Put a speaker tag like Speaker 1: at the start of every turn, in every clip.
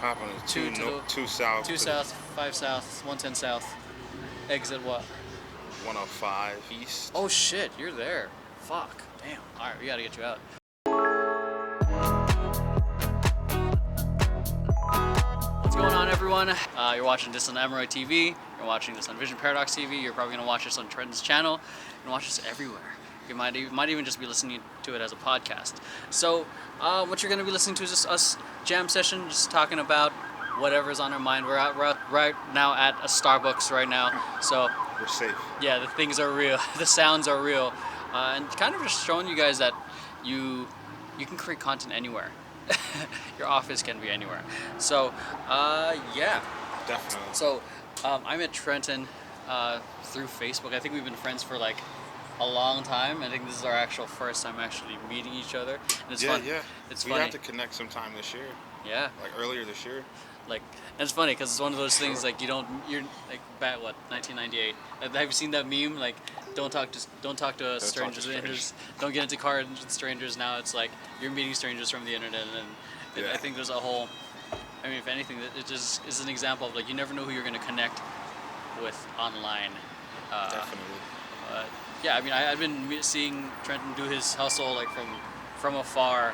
Speaker 1: Hop on the
Speaker 2: Two to the
Speaker 1: two south
Speaker 2: two
Speaker 1: to the
Speaker 2: south, 5 south, 110 south. Exit what?
Speaker 1: 105 east.
Speaker 2: Oh shit, you're there. Fuck. Damn. All right, we gotta get you out. What's going on, everyone? You're watching this on Emeroy TV. You're watching this on Vision Paradox TV. You're probably gonna watch this on Trenton's channel. You can watch this everywhere. You might even just be listening to it as a podcast. So, what you're gonna be listening to is just us jam session, just talking about whatever's on our mind. We're right now at a Starbucks right now. So
Speaker 1: We're safe.
Speaker 2: yeah, the things are real. The sounds are real, and kind of just showing you guys that you can create content anywhere. Your office can be anywhere. So yeah.
Speaker 1: Definitely.
Speaker 2: So I met Trenton through Facebook. I think we've been friends for like a long time. I think this is our actual first time actually meeting each other. And it's fun.
Speaker 1: Yeah.
Speaker 2: It's
Speaker 1: we
Speaker 2: funny.
Speaker 1: have to connect sometime this year.
Speaker 2: Yeah.
Speaker 1: Like earlier this year.
Speaker 2: Like, and it's funny because it's one of those things like you're like back what 1998. Have you seen that meme like don't talk to strangers. Don't get into cars with strangers. Now it's like you're meeting strangers from the internet, and I think there's a whole. I mean, if anything, it just is an example of like you never know who you're gonna connect with online.
Speaker 1: Definitely.
Speaker 2: Yeah, I mean, I've been seeing Trenton do his hustle like from afar.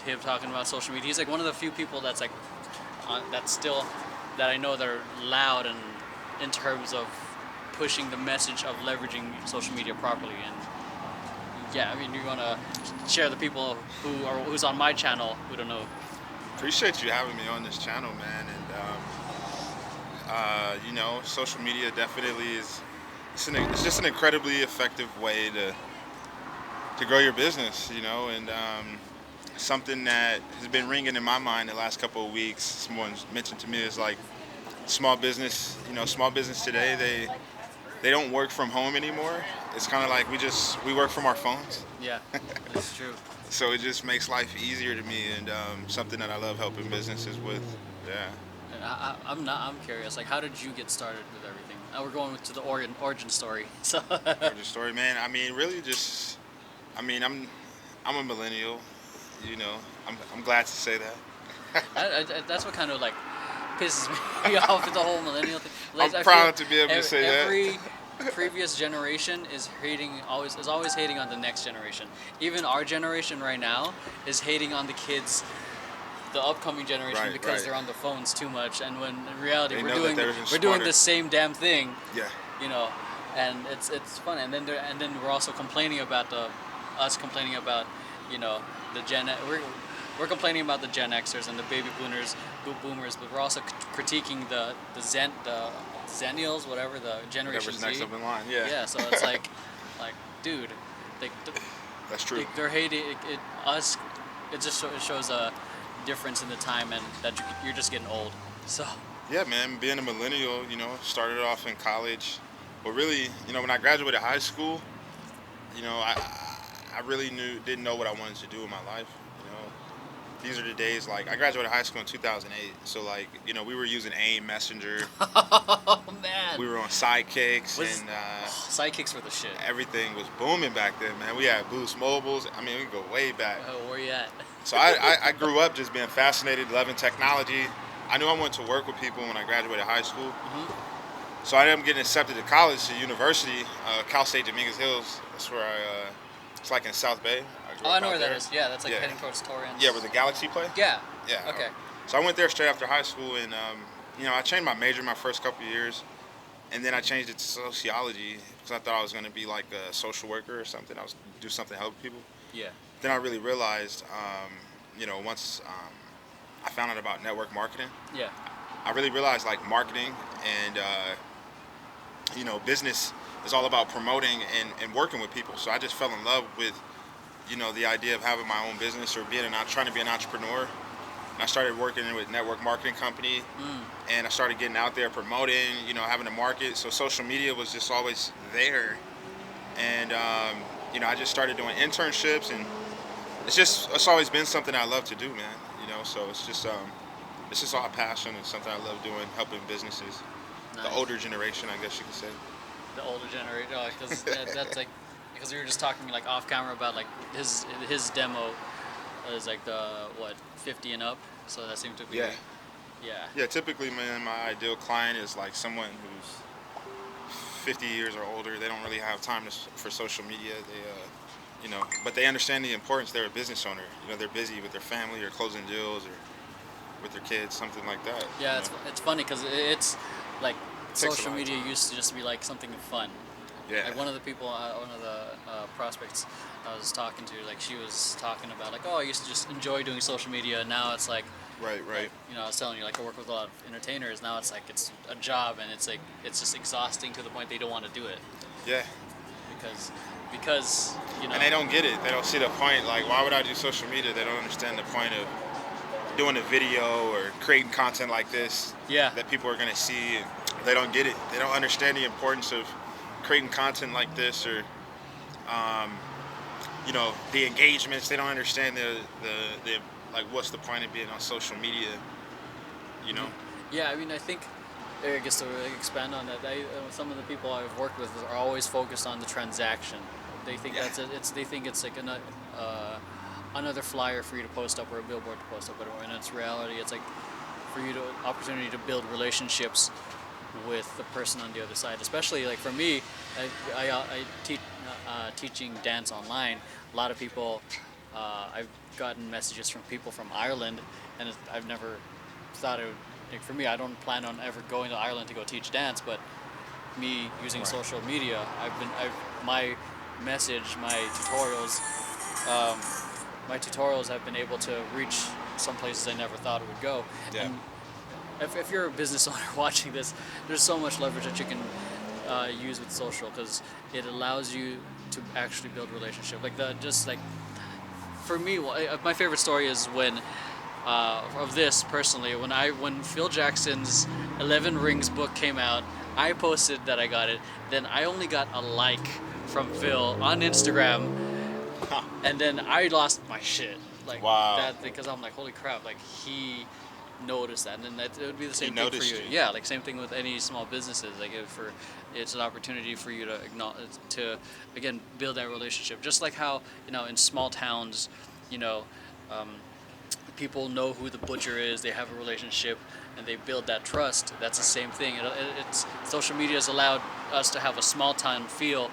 Speaker 2: Him talking about social media. He's like one of the few people that's like that I know that are loud and in terms of pushing the message of leveraging social media properly. And yeah, I mean, you want to share the people who's on my channel who don't know.
Speaker 1: Appreciate you having me on this channel, man. And you know, social media definitely is. It's just an incredibly effective way to grow your business, you know, and something that has been ringing in my mind the last couple of weeks. Someone's mentioned to me is like small business. You know, small business today they don't work from home anymore. It's kind of like we work from our phones.
Speaker 2: Yeah, that's true.
Speaker 1: So it just makes life easier to me, and something that I love helping businesses with. Yeah.
Speaker 2: And I'm curious. Like, how did you get started with everything? We're going to the origin story. So.
Speaker 1: Origin story, man. I mean, really, just. I mean, I'm a millennial. You know, I'm glad to say that.
Speaker 2: That's what kind of like pisses me off with the whole millennial thing. Like,
Speaker 1: I'm proud to be able to say
Speaker 2: every
Speaker 1: that.
Speaker 2: previous generation is always hating on the next generation. Even our generation right now is hating on the kids, the upcoming generation, because they're on the phones too much. And when in reality we're doing the same damn thing.
Speaker 1: Yeah.
Speaker 2: You know, and it's fun. And then we're also complaining about you know, the we're complaining about the Gen Xers and the baby boomers, but we're also critiquing the Zennials, whatever, the Generation
Speaker 1: Whatever's next
Speaker 2: Z.
Speaker 1: up in line, yeah.
Speaker 2: Yeah, so it's like, dude,
Speaker 1: that's true.
Speaker 2: They're hating us. It just shows a difference in the time, and that you're just getting old. So.
Speaker 1: Yeah, man. Being a millennial, you know, started off in college, but really, you know, when I graduated high school, you know, I really didn't know what I wanted to do in my life. You know, these are the days, like, I graduated high school in 2008, so, like, you know, we were using AIM Messenger.
Speaker 2: Oh, man.
Speaker 1: We were on Sidekicks, and
Speaker 2: Sidekicks were the shit.
Speaker 1: Everything was booming back then, man. We had Boost Mobiles. I mean, we go way back.
Speaker 2: Where you at?
Speaker 1: So I grew up just being fascinated, loving technology. I knew I wanted to work with people when I graduated high school.
Speaker 2: Mm-hmm.
Speaker 1: So I ended up getting accepted to college, to university, Cal State Dominguez Hills. That's where it's like in South Bay.
Speaker 2: I know where that is. Yeah, that's like heading towards Torrance.
Speaker 1: Yeah, where the Galaxy play?
Speaker 2: Yeah.
Speaker 1: Yeah.
Speaker 2: Okay.
Speaker 1: So I went there straight after high school, and you know, I changed my major my first couple of years, and then I changed it to sociology because I thought I was going to be like a social worker or something. I was do something to help people.
Speaker 2: Yeah.
Speaker 1: Then I really realized, you know, once I found out about network marketing.
Speaker 2: Yeah.
Speaker 1: I really realized like marketing and you know, business is all about promoting and working with people. So I just fell in love with, you know, the idea of having my own business or trying to be an entrepreneur. And I started working with network marketing company, and I started getting out there promoting, you know, having a market. So social media was just always there, and you know, I just started doing internships, and it's always been something I love to do, man. You know, so it's just all a passion. It's something I love doing, helping businesses. Nice. The older generation, I guess you could say.
Speaker 2: The older generation, because that's like, because we were just talking like off camera about like his demo is like the 50 and up. So that seemed to be.
Speaker 1: Yeah.
Speaker 2: Yeah.
Speaker 1: Yeah, typically, man, my ideal client is like someone who's 50 years or older. They don't really have time for social media. But they understand the importance. They're a business owner. They're busy with their family or closing deals or with their kids, something like that.
Speaker 2: Yeah, it's funny because it's like
Speaker 1: Takes a
Speaker 2: social
Speaker 1: lot of
Speaker 2: media
Speaker 1: time.
Speaker 2: used to just be like something fun.
Speaker 1: Yeah.
Speaker 2: Like one of the prospects I was talking to, like she was talking about like, oh, I used to just enjoy doing social media. Now it's like,
Speaker 1: Right. Right.
Speaker 2: I was telling you, like I work with a lot of entertainers. Now it's like it's a job, and it's like it's just exhausting to the point they don't want to do it
Speaker 1: Yeah.
Speaker 2: because
Speaker 1: And they don't get it. They don't see the point. Like, why would I do social media? They don't understand the point of doing a video or creating content like this
Speaker 2: Yeah.
Speaker 1: that people are going to see. They don't get it. They don't understand the importance of creating content like this or, the engagements. They don't understand the like, what's the point of being on social media, you know?
Speaker 2: Yeah, I mean, I think, I guess to expand on that, some of the people I've worked with are always focused on the transaction. They think
Speaker 1: Yeah.
Speaker 2: that's it. They think it's like another flyer for you to post up or a billboard to post up, but in its reality, it's like for you to opportunity to build relationships with the person on the other side. Especially like for me, I teach teaching dance online. A lot of people, I've gotten messages from people from Ireland, and I've never thought it would. Like for me, I don't plan on ever going to Ireland to go teach dance, but me using
Speaker 1: Right.
Speaker 2: social media, my message, um, my tutorials have been able to reach some places I never thought it would go.
Speaker 1: Yeah.
Speaker 2: And if you're a business owner watching this, there's so much leverage that you can use with social because it allows you to actually build relationship. For me, my favorite story is when of this personally when Phil Jackson's 11 Rings book came out. I posted that I got it. Then I only got a like from Phil on Instagram, and then I lost my shit. Like
Speaker 1: Wow.
Speaker 2: that because I'm like, holy crap! Like he noticed that, and then it would be the same
Speaker 1: He
Speaker 2: thing for
Speaker 1: noticed
Speaker 2: you.
Speaker 1: you.
Speaker 2: Yeah, like same thing with any small businesses. Like it's an opportunity for you to again build that relationship. Just like how in small towns, you know. Um, People know who the butcher is. They have a relationship, and they build that trust. That's the same thing. It's social media has allowed us to have a small town feel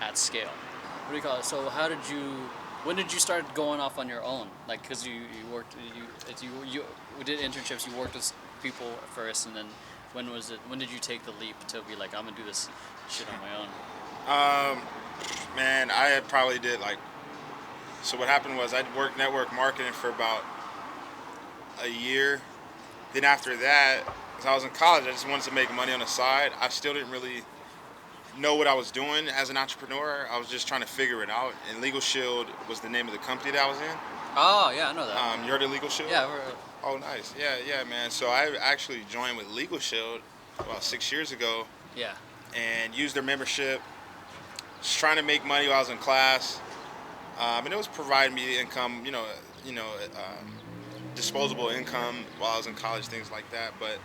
Speaker 2: at scale. What do you call it? So when did you start going off on your own? Like, because you worked, you did internships. You worked with people first, and then when was it? When did you take the leap to be like, I'm gonna do this shit on my own?
Speaker 1: Man, I had probably did like. So what happened was I worked network marketing for about a year. Then after that, as I was in college, I just wanted to make money on the side. I still didn't really know what I was doing as an entrepreneur. I was just trying to figure it out. And Legal Shield was the name of the company that I was in.
Speaker 2: Oh yeah, I know that.
Speaker 1: You heard of Legal Shield?
Speaker 2: Yeah.
Speaker 1: Oh, nice. Yeah, man. So I actually joined with Legal Shield about 6 years ago
Speaker 2: Yeah.
Speaker 1: and used their membership. Just trying to make money while I was in class. And it was providing me income, disposable income while I was in college, things like that. But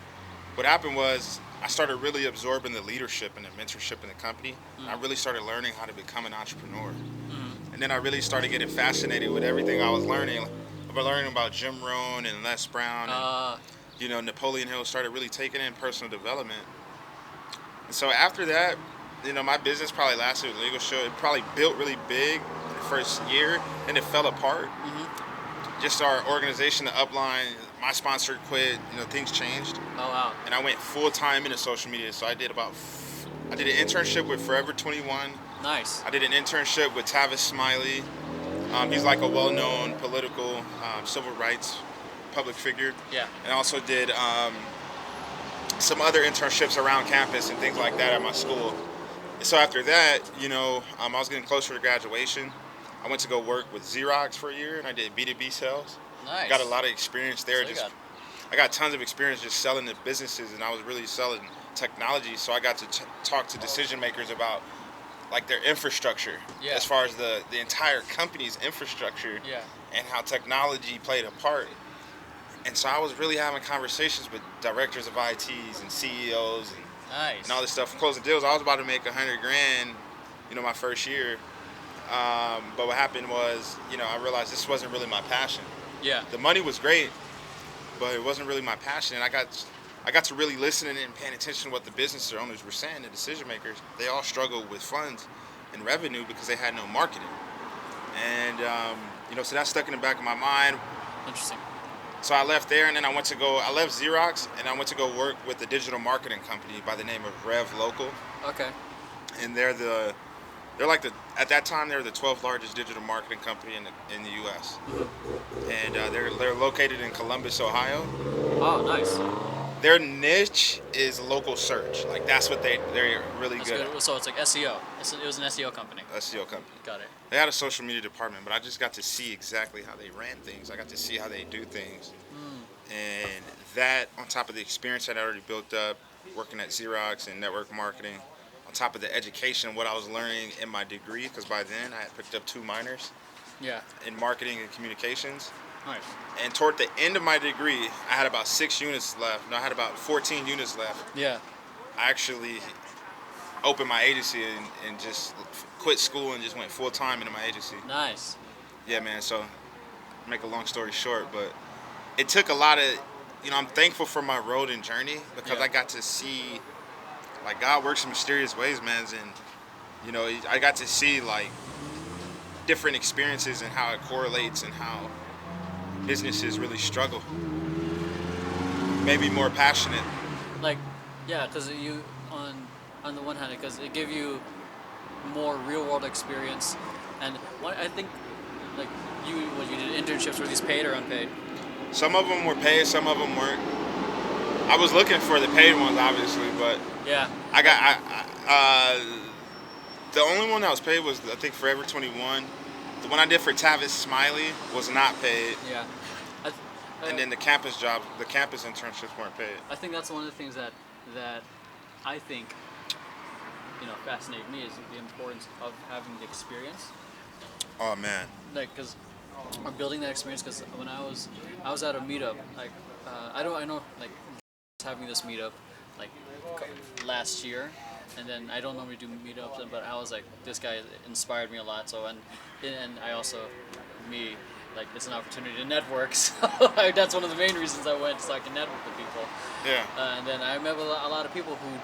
Speaker 1: what happened was I started really absorbing the leadership and the mentorship in the company. And I really started learning how to become an entrepreneur. And then I really started getting fascinated with everything I was learning. I've been learning about Jim Rohn and Les Brown and, Napoleon Hill, started really taking in personal development. And so after that, my business probably lasted with Legal Show. It probably built really big in the first year, and it fell apart. Just our organization, the upline, my sponsor quit. Things changed.
Speaker 2: Oh wow.
Speaker 1: And I went full time into social media. So I did an internship with Forever 21.
Speaker 2: Nice.
Speaker 1: I did an internship with Tavis Smiley. He's like a well-known political civil rights public figure.
Speaker 2: Yeah.
Speaker 1: And I also did some other internships around campus and things like that at my school. And so after that, I was getting closer to graduation. I went to go work with Xerox for a year, and I did B2B sales.
Speaker 2: Nice.
Speaker 1: Got a lot of experience there.
Speaker 2: So
Speaker 1: I got tons of experience just selling to businesses, and I was really selling technology. So I got to talk to decision makers about like their infrastructure, as far as the entire company's infrastructure, and how technology played a part. And so I was really having conversations with directors of ITs and CEOs and all this stuff, closing deals. I was about to make $100,000, my first year. But what happened was, I realized this wasn't really my passion.
Speaker 2: Yeah.
Speaker 1: The money was great, but it wasn't really my passion. And I got to really listening and paying attention to what the business owners were saying. The decision makers, they all struggled with funds and revenue because they had no marketing. And so that stuck in the back of my mind.
Speaker 2: Interesting.
Speaker 1: So I left there, and then I left Xerox, and I went to go work with a digital marketing company by the name of Rev Local.
Speaker 2: Okay.
Speaker 1: And they're at that time they were the 12th largest digital marketing company in the U.S. And they're located in Columbus, Ohio.
Speaker 2: Oh, nice.
Speaker 1: Their niche is local search. Like that's what they're really
Speaker 2: That's
Speaker 1: good
Speaker 2: good.
Speaker 1: at.
Speaker 2: So it's like SEO. It was an SEO company.
Speaker 1: SEO company.
Speaker 2: Got it.
Speaker 1: They had a social media department, but I just got to see exactly how they ran things. I got to see how they do things. And that, on top of the experience that I already built up, working at Xerox and network marketing, on top of the education, what I was learning in my degree, because by then I had picked up 2 minors
Speaker 2: Yeah.
Speaker 1: in marketing and communications.
Speaker 2: Nice.
Speaker 1: And toward the end of my degree, I had about 6 units left. No, I had about 14 units left.
Speaker 2: Yeah.
Speaker 1: I actually opened my agency and just quit school and just went full time into my agency.
Speaker 2: Nice.
Speaker 1: Yeah, man. So, make a long story short, but it took a lot of, I'm thankful for my road and journey because
Speaker 2: Yeah.
Speaker 1: I got to see, like, God works in mysterious ways, man. And, I got to see, like, different experiences and how it correlates and how businesses really struggle. Maybe more passionate.
Speaker 2: Like, yeah, because you on the one hand, because it give you more real world experience, and what I think, like you did internships, were these paid or unpaid?
Speaker 1: Some of them were paid, some of them weren't. I was looking for the paid ones, obviously, but
Speaker 2: Yeah.
Speaker 1: the only one that was paid was, I think, Forever 21. The one I did for Tavis Smiley was not paid.
Speaker 2: Yeah.
Speaker 1: And then the campus internships weren't paid.
Speaker 2: I think that's one of the things that I think fascinate me is the importance of having the experience.
Speaker 1: Oh man.
Speaker 2: Like, because I'm building that experience. Because when I was at a meetup, like I know like having this meetup like last year, and then I don't normally do meetups, but I was like, this guy inspired me a lot. So and I also like it's an opportunity to network. So that's one of the main reasons I went, so I can network with people.
Speaker 1: Yeah.
Speaker 2: And then I met with a lot of people who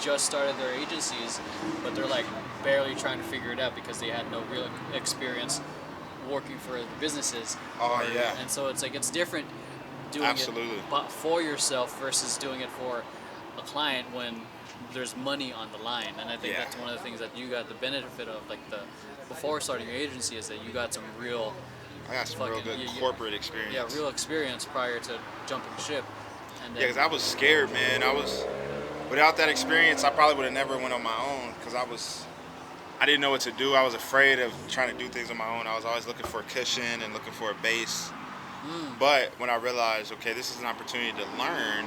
Speaker 2: just started their agencies, but they're like barely trying to figure it out because they had no real experience working for the businesses.
Speaker 1: Oh yeah.
Speaker 2: And so it's like it's different doing
Speaker 1: Absolutely.
Speaker 2: it for yourself versus doing it for a client when there's money on the line. And I think
Speaker 1: Yeah.
Speaker 2: that's one of the things that you got the benefit of, like before starting your agency, is that you got some real
Speaker 1: I got some real good corporate experience.
Speaker 2: Yeah, real experience prior to jumping ship. And then,
Speaker 1: Yeah, because I was scared, man. Without that experience, I probably would have never went on my own because I didn't know what to do. I was afraid of trying to do things on my own. I was always looking for a cushion and looking for a base. But when I realized, okay, this is an opportunity to learn,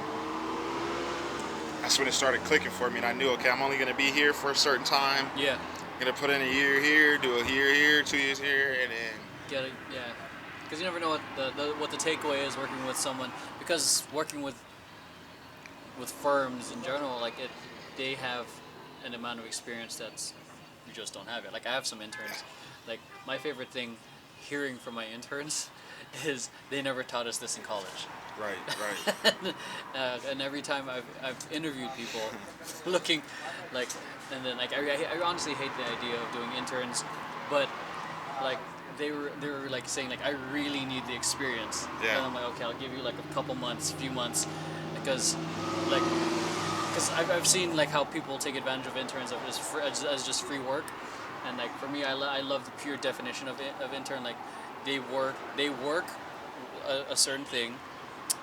Speaker 1: that's when it started clicking for me. And I knew, okay, I'm only going to be here for a certain time.
Speaker 2: Yeah.
Speaker 1: I'm going to put in a year here, do a year here, 2 years here, and then...
Speaker 2: Get it, yeah. Because you never know what the takeaway is working with someone. Because working with firms in general, like they have an amount of experience that's you just don't have it. Like I have some interns. Like my favorite thing, hearing from my interns, is they never taught us this in college.
Speaker 1: Right.
Speaker 2: And every time I've interviewed people, looking like, and then like I honestly hate the idea of doing interns, but like. They were like saying like I really need the experience.
Speaker 1: Yeah.
Speaker 2: And I'm like, okay, I'll give you like a few months, because I've seen like how people take advantage of interns as just free work, and like for me, I love the pure definition of intern. Like they work a certain thing,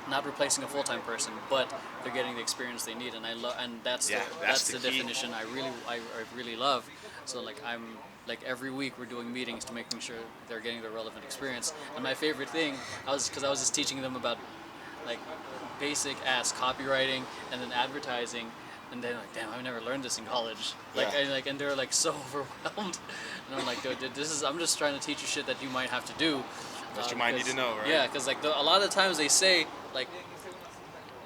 Speaker 2: not replacing a full-time person, but they're getting the experience they need, and that's the
Speaker 1: key.
Speaker 2: definition I really love. So like like every week we're doing meetings to making sure they're getting the relevant experience. And my favorite thing, I was just teaching them about like basic ass copywriting and then advertising, and they're like, damn, I've never learned this in college. Like,
Speaker 1: Yeah.
Speaker 2: and they're like so overwhelmed. And I'm like, dude, I'm just trying to teach you shit that you might have to do.
Speaker 1: That you might need to know, right?
Speaker 2: Yeah, because like a lot of the times they say like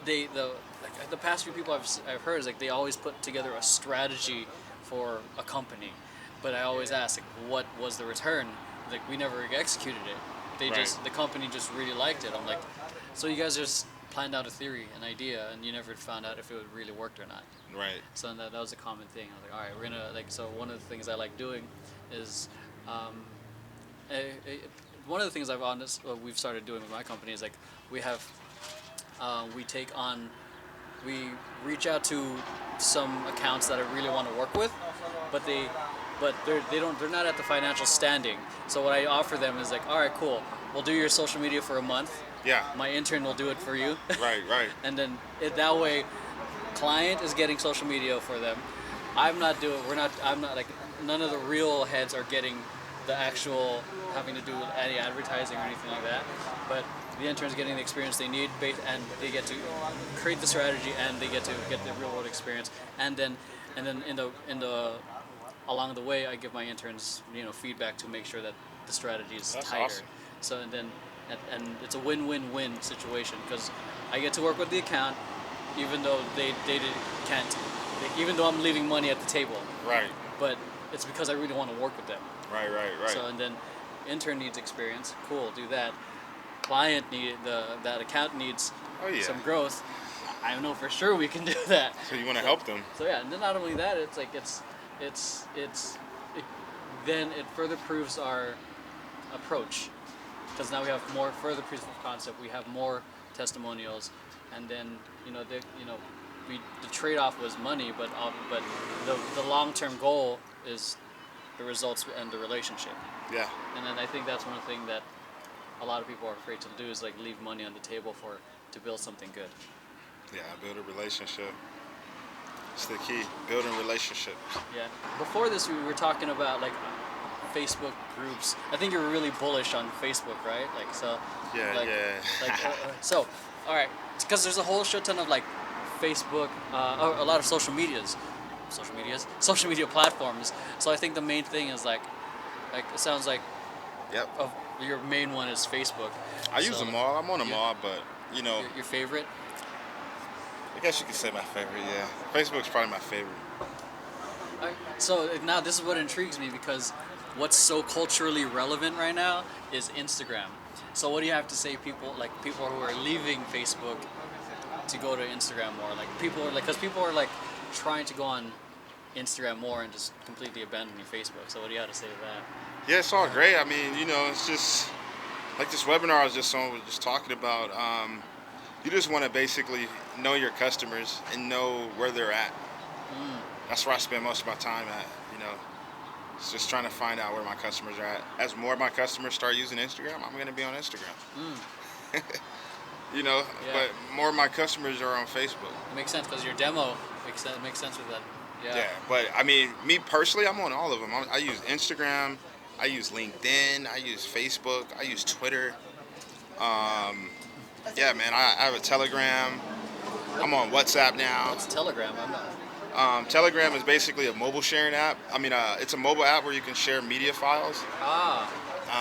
Speaker 2: the past few people I've heard is like they always put together a strategy for a company, but I always ask like, what was the return? Like we never executed it. The company just really liked it. I'm like, So you guys just planned out a theory, an idea, and you never found out if it would really worked or not.
Speaker 1: Right.
Speaker 2: So that was a common thing. I was like, all right, we're gonna like. So one of the things I like doing is, um, one of the things we've started doing with my company is like we have, we take on, we reach out to some accounts that I really want to work with, but they're not at the financial standing. So what I offer them is like, all right, cool, we'll do your social media for a month.
Speaker 1: Yeah.
Speaker 2: My intern will do it for you.
Speaker 1: Right. Right.
Speaker 2: And then that way, client is getting social media for them. I'm not like, none of the real heads are getting the actual having to do with any advertising or anything like that. But the intern's getting the experience they need, and they get to create the strategy, and they get to get the real world experience. And then in the along the way, I give my interns feedback to make sure that the strategy is
Speaker 1: That's
Speaker 2: tighter.
Speaker 1: awesome.
Speaker 2: So and it's a win-win-win situation because I get to work with the account, even though can't, even though I'm leaving money at the table.
Speaker 1: Right.
Speaker 2: But it's because I really want to work with them.
Speaker 1: Right.
Speaker 2: So and then intern needs experience. Cool, do that. Client that account needs some growth. I know for sure we can do that.
Speaker 1: So you want to help them.
Speaker 2: So yeah, and then not only that, it's like then it further proves our approach, because now we have more further proof of concept. We have more testimonials, and then the trade-off was money, but the long-term goal is the results and the relationship.
Speaker 1: Yeah.
Speaker 2: And then I think that's one thing that a lot of people are afraid to do is like leave money on the table to build something good.
Speaker 1: Yeah, build a relationship. It's the key, building relationships.
Speaker 2: Yeah. Before this, we were talking about like Facebook groups. I think you're really bullish on Facebook, right? Like so.
Speaker 1: Yeah,
Speaker 2: like,
Speaker 1: yeah.
Speaker 2: Like so, all right, because there's a whole shit ton of like Facebook, or a lot of social media platforms. So I think the main thing is like it sounds like.
Speaker 1: Yep.
Speaker 2: Your main one is Facebook.
Speaker 1: I use them all. I'm on them all, but
Speaker 2: Your favorite?
Speaker 1: I guess you could say my favorite. Yeah, Facebook's probably my favorite.
Speaker 2: So now this is what intrigues me, because what's so culturally relevant right now is Instagram. So what do you have to say, people who are leaving Facebook to go to Instagram more? Like because people are like trying to go on Instagram more and just completely abandoning Facebook. So what do you have to say to that?
Speaker 1: Yeah, it's all great. I mean, it's just like this webinar I was just on, was just talking about. You just want to basically know your customers and know where they're at. That's where I spend most of my time at. It's just trying to find out where my customers are at. As more of my customers start using Instagram, I'm going to be on Instagram.
Speaker 2: Yeah.
Speaker 1: But more of my customers are on Facebook.
Speaker 2: It makes sense because your demo makes sense with that.
Speaker 1: Yeah, but I mean, me personally, I'm on all of them. I use Instagram, I use LinkedIn, I use Facebook, I use Twitter. Yeah, man, I have a Telegram. I'm on WhatsApp now.
Speaker 2: What's Telegram? I'm not.
Speaker 1: Telegram is basically a mobile sharing app. I mean, it's a mobile app where you can share media files.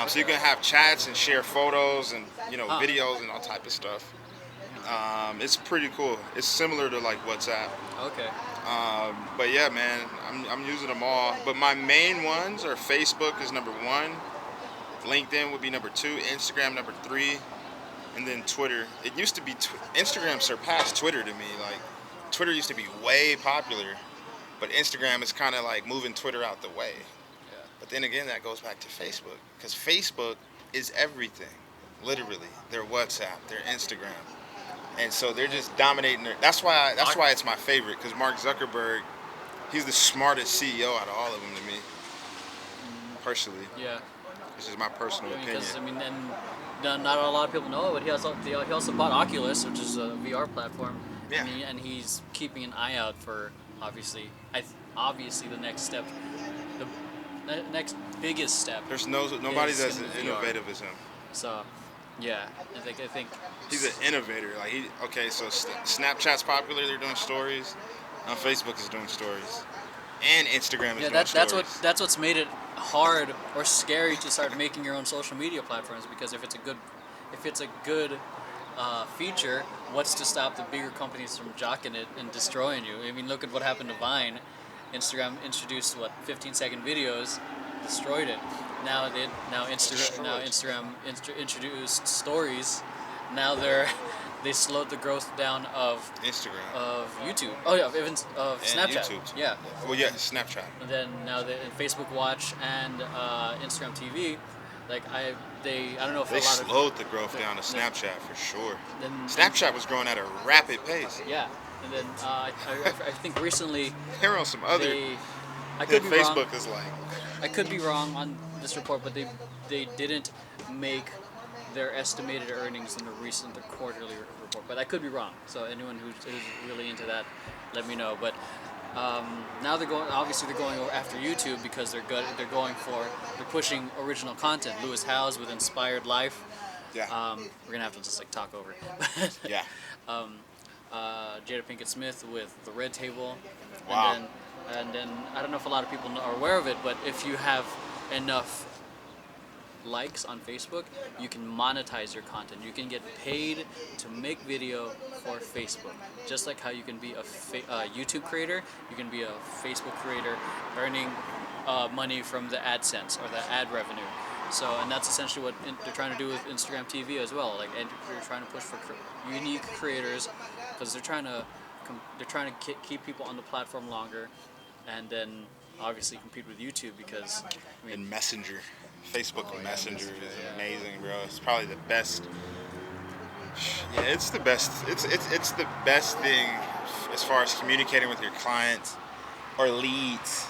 Speaker 1: So you can have chats and share photos and videos and all type of stuff. It's pretty cool. It's similar to like WhatsApp.
Speaker 2: Okay.
Speaker 1: But yeah, man, I'm using them all. But my main ones are Facebook is number 1, LinkedIn would be number 2, Instagram number 3, and then Twitter. It used to be Instagram surpassed Twitter to me. Like Twitter used to be way popular, but Instagram is kind of like moving Twitter out the way.
Speaker 2: Yeah.
Speaker 1: But then again, that goes back to Facebook, because Facebook is everything, literally. Their WhatsApp, their Instagram. And so they're just dominating. That's why it's my favorite, because Mark Zuckerberg, he's the smartest CEO out of all of them to me, personally.
Speaker 2: Yeah.
Speaker 1: This is my personal opinion.
Speaker 2: Because and not a lot of people know it, but he also bought Oculus, which is a VR platform.
Speaker 1: Yeah.
Speaker 2: And he's keeping an eye out for obviously the next step, the next biggest step.
Speaker 1: There's nobody that's as innovative as him.
Speaker 2: So. Yeah, I think
Speaker 1: he's an innovator. Like so Snapchat's popular. They're doing stories. Facebook is doing stories, and Instagram is doing stories.
Speaker 2: That's what's made it hard or scary to start making your own social media platforms, because if it's a good feature, what's to stop the bigger companies from jocking it and destroying you? I mean, look at what happened to Vine. Instagram introduced 15-second videos, destroyed it. Now Instagram introduced stories, now they slowed the growth down of
Speaker 1: Instagram
Speaker 2: YouTube. Oh yeah, even of
Speaker 1: and
Speaker 2: Snapchat.
Speaker 1: YouTube.
Speaker 2: Yeah.
Speaker 1: Well, yeah, Snapchat.
Speaker 2: And then now in Facebook Watch and Instagram TV, like I don't know if
Speaker 1: They
Speaker 2: a lot of
Speaker 1: slowed the growth down to Snapchat for sure.
Speaker 2: then
Speaker 1: Snapchat was growing at a rapid pace.
Speaker 2: yeah, and then I think recently
Speaker 1: They're on some other.
Speaker 2: they I could be
Speaker 1: Facebook
Speaker 2: wrong.
Speaker 1: is like.
Speaker 2: I could be wrong on this report, but they didn't make their estimated earnings in the quarterly report. But I could be wrong. So anyone who's really into that, let me know. But now they're going after YouTube because they're good. They're pushing original content. Lewis Howes with Inspired Life.
Speaker 1: Yeah.
Speaker 2: We're gonna have to just like talk over.
Speaker 1: Yeah.
Speaker 2: Jada Pinkett Smith with The Red Table.
Speaker 1: Wow.
Speaker 2: And then I don't know if a lot of people are aware of it, but if you have enough likes on Facebook, you can monetize your content. You can get paid to make video for Facebook. Just like how you can be a YouTube creator, you can be a Facebook creator earning money from the AdSense or the ad revenue. So, and that's essentially what they're trying to do with Instagram TV as well. Like, and they're trying to push for unique creators because they're trying to keep people on the platform longer, and then obviously compete with YouTube because
Speaker 1: And Messenger. Facebook Messenger is amazing, bro. It's probably the best. Yeah, it's the best. It's the best thing as far as communicating with your clients or leads.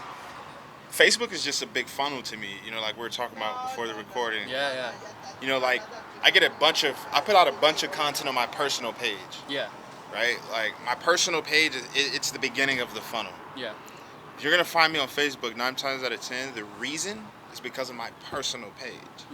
Speaker 1: Facebook is just a big funnel to me. You know, like we were talking about before the recording.
Speaker 2: Yeah.
Speaker 1: You know, like I put out a bunch of content on my personal page.
Speaker 2: Yeah.
Speaker 1: Right? Like my personal page, it's the beginning of the funnel.
Speaker 2: Yeah.
Speaker 1: If you're gonna find me on Facebook 9 times out of 10, the reason is because of my personal page.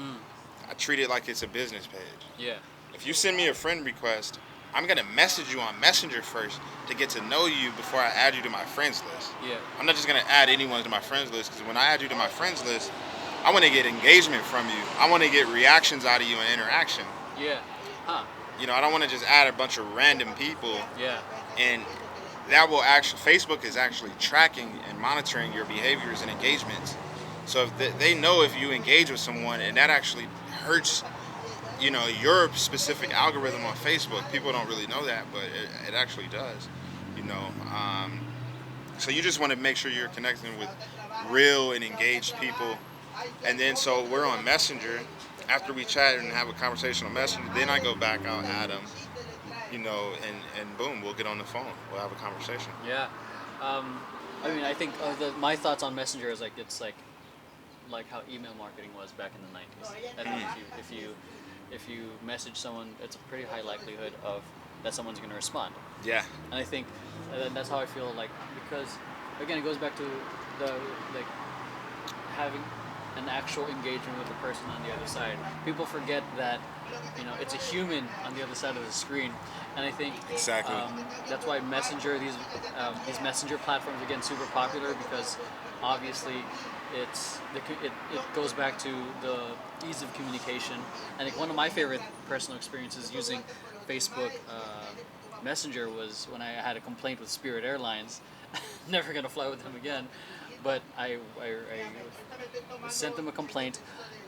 Speaker 1: I treat it like it's a business page.
Speaker 2: Yeah.
Speaker 1: If you send me a friend request, I'm gonna message you on Messenger first to get to know you before I add you to my friends list.
Speaker 2: Yeah.
Speaker 1: I'm not just gonna add anyone to my friends list, because when I add you to my friends list, I want to get engagement from you. I want to get reactions out of you and interaction.
Speaker 2: Yeah. Huh.
Speaker 1: You know, I don't want to just add a bunch of random people.
Speaker 2: Yeah.
Speaker 1: And that will actually, Facebook is actually tracking and monitoring your behaviors and engagements. So if they know if you engage with someone, and that actually hurts, you know, your specific algorithm on Facebook. People don't really know that, but it actually does. You know, so you just want to make sure you're connecting with real and engaged people. And then so we're on Messenger. After we chat and have a conversation on Messenger, then I go back, I'll add them, you know, and boom, we'll get on the phone. We'll have a conversation.
Speaker 2: Yeah. I mean, I think my thoughts on Messenger is like it's like how email marketing was back in the 90s. I think if you message someone, it's a pretty high likelihood of that someone's going to respond.
Speaker 1: Yeah.
Speaker 2: And I think that's how I feel like, because again, it goes back to the like having an actual engagement with the person on the other side. People forget that, you know, it's a human on the other side of the screen, and I think
Speaker 1: Exactly.
Speaker 2: That's why Messenger, these Messenger platforms are getting super popular, because obviously it goes back to the ease of communication. And like one of my favorite personal experiences using Facebook Messenger was when I had a complaint with Spirit Airlines. Never gonna fly with them again. But I sent them a complaint.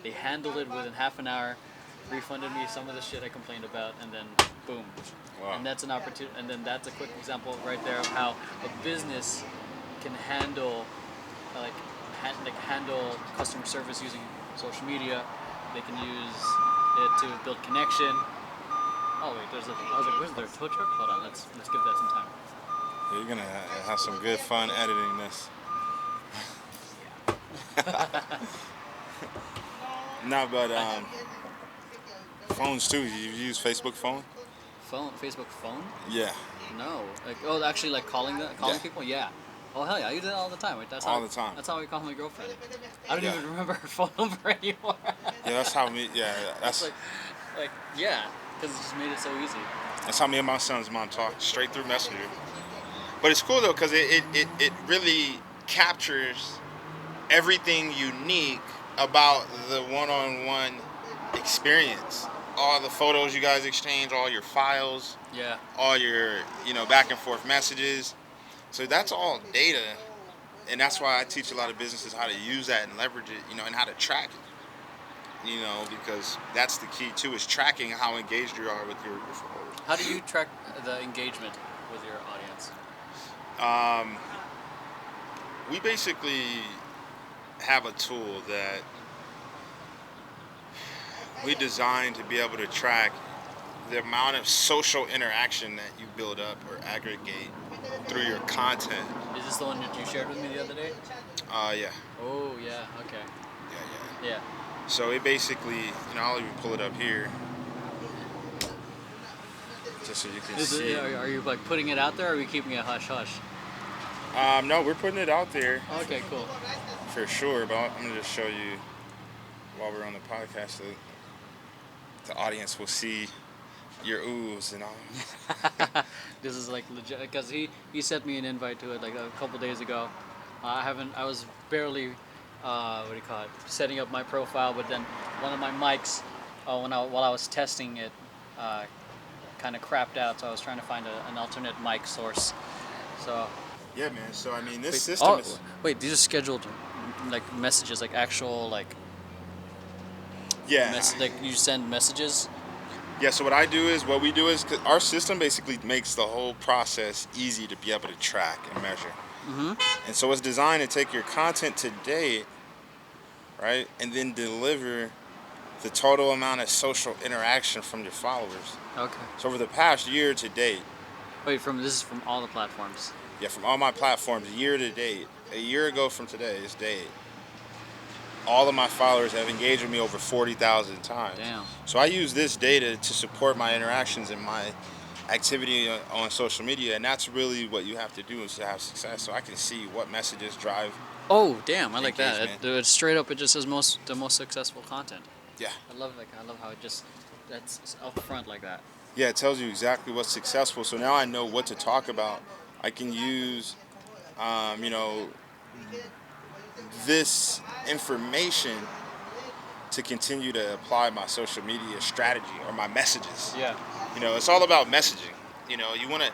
Speaker 2: They handled it within half an hour, refunded me some of the shit I complained about, and then boom.
Speaker 1: Wow.
Speaker 2: And that's an opportunity. And then that's a quick example right there of how a business can handle handle customer service using social media. They can use it to build connection. Oh wait, I was like, where's their tow truck? Hold on, let's give that some time.
Speaker 1: You're gonna have some good fun editing this. No, but phones too. You use Facebook phone?
Speaker 2: Facebook phone?
Speaker 1: Yeah.
Speaker 2: No. Actually, like calling people? Yeah. Oh hell yeah, I use it all the time. That's
Speaker 1: all the time.
Speaker 2: That's how I call my girlfriend. I don't
Speaker 1: Yeah.
Speaker 2: even remember her phone number anymore.
Speaker 1: Yeah, that's how me. Yeah, that's
Speaker 2: yeah, because it just made it so easy.
Speaker 1: That's how me and my son's mom talk, straight through Messenger. But it's cool though, because it really captures everything unique about the one-on-one experience. All the photos you guys exchange, all your files,
Speaker 2: Yeah.
Speaker 1: all your, you know, back and forth messages. So that's all data, and that's why I teach a lot of businesses how to use that and leverage it, you know, and how to track it. because that's the key too, is tracking how engaged you are with your followers.
Speaker 2: How do you track the engagement with your audience?
Speaker 1: We basically have a tool that we designed to be able to track the amount of social interaction that you build up or aggregate through your content.
Speaker 2: Is this the one that you shared with me the other day?
Speaker 1: Yeah.
Speaker 2: Oh yeah. Okay.
Speaker 1: Yeah.
Speaker 2: Yeah.
Speaker 1: So it basically, I'll even pull it up here, just so you can see.
Speaker 2: Are you like putting it out there, or are we keeping it hush hush?
Speaker 1: No, we're putting it out there.
Speaker 2: Okay, cool.
Speaker 1: For sure, but I'm gonna just show you while we're on the podcast so the audience will see your oohs and all.
Speaker 2: This is like legit because he sent me an invite to it like a couple days ago. I was barely what do you call it, setting up my profile, but then one of my mics while I was testing it kind of crapped out, so I was trying to find an alternate mic source. So
Speaker 1: Yeah, man. So I mean, this
Speaker 2: wait,
Speaker 1: system is.
Speaker 2: wait, these are scheduled like messages, like actual like
Speaker 1: Yeah.
Speaker 2: like you send messages.
Speaker 1: Yeah. So what we do is, 'cause our system basically makes the whole process easy to be able to track and measure.
Speaker 2: Mm-hmm.
Speaker 1: And so it's designed to take your content to date, right, and then deliver the total amount of social interaction from your followers.
Speaker 2: Okay.
Speaker 1: So over the past year to date,
Speaker 2: Wait, this is from all the platforms.
Speaker 1: yeah, from all my platforms, year to date, a year ago from today's date, all of my followers have engaged with me over 40,000 times.
Speaker 2: Damn.
Speaker 1: So I use this data to support my interactions and my activity on social media, and that's really what you have to do is to have success. So I can see what messages drive.
Speaker 2: Oh, damn! I like that.
Speaker 1: Engagement.
Speaker 2: It's straight up. It just says the most successful content.
Speaker 1: Yeah.
Speaker 2: I love how it just that's up front like that.
Speaker 1: Yeah, it tells you exactly what's successful. So now I know what to talk about. I can use, this information to continue to apply my social media strategy or my messages.
Speaker 2: Yeah.
Speaker 1: It's all about messaging. You want to,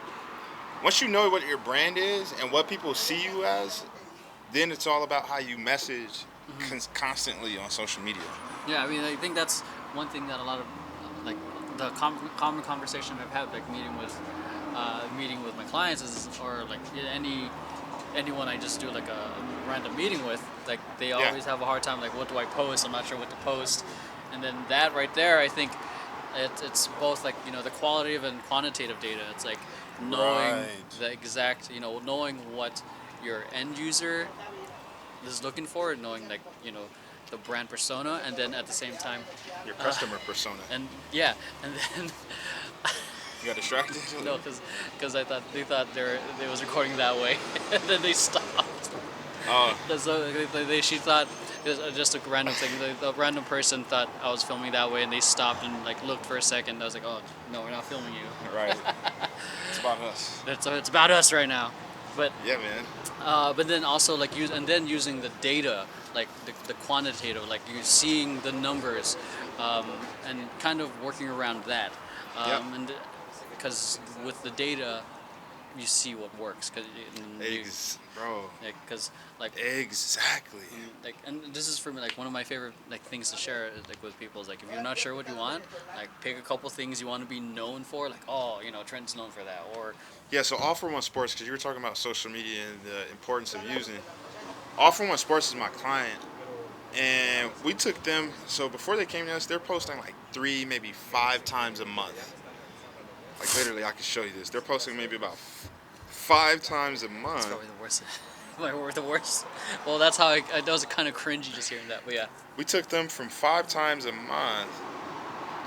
Speaker 1: once you know what your brand is and what people see you as, then it's all about how you message constantly on social media.
Speaker 2: Yeah, I mean, I think that's one thing that a lot of like the common conversation I've had, like meeting with my clients is, or like anyone I just do like a random meeting with, like they always have a hard time like, what do I post? I'm not sure what to post. And then that right there, I think it's both like the qualitative and quantitative data. It's like knowing the exact knowing what your end user is looking for, knowing like the brand persona, and then at the same time
Speaker 1: Your customer persona.
Speaker 2: and yeah, and then
Speaker 1: You got distracted?
Speaker 2: no, because they thought they was recording that way, and then they stopped.
Speaker 1: Oh.
Speaker 2: So she thought it was just a random thing. The random person thought I was filming that way, and they stopped and like looked for a second. I was like, oh no, we're not filming you.
Speaker 1: Right. It's about us.
Speaker 2: It's about us right now. But
Speaker 1: Yeah, man.
Speaker 2: but then also like using the data, like the quantitative, like you're seeing the numbers, and kind of working around that. And because with the data, you see what works.
Speaker 1: Bro.
Speaker 2: Because like
Speaker 1: Exactly.
Speaker 2: like, and this is for me like one of my favorite like things to share like with people is like, if you're not sure what you want, like pick a couple things you want to be known for, like Trent's known for that, or
Speaker 1: Yeah, so All For One Sports, because you were talking about social media and the importance of using. All For One Sports is my client, and we took them. So before they came to us, they're posting like 3, maybe 5 times a month. Like literally, I can show you this. They're posting maybe about 5 times a month.
Speaker 2: it's probably the worst. The worst. Well, that's how that was kind of cringy just hearing that, but yeah.
Speaker 1: We took them from 5 times a month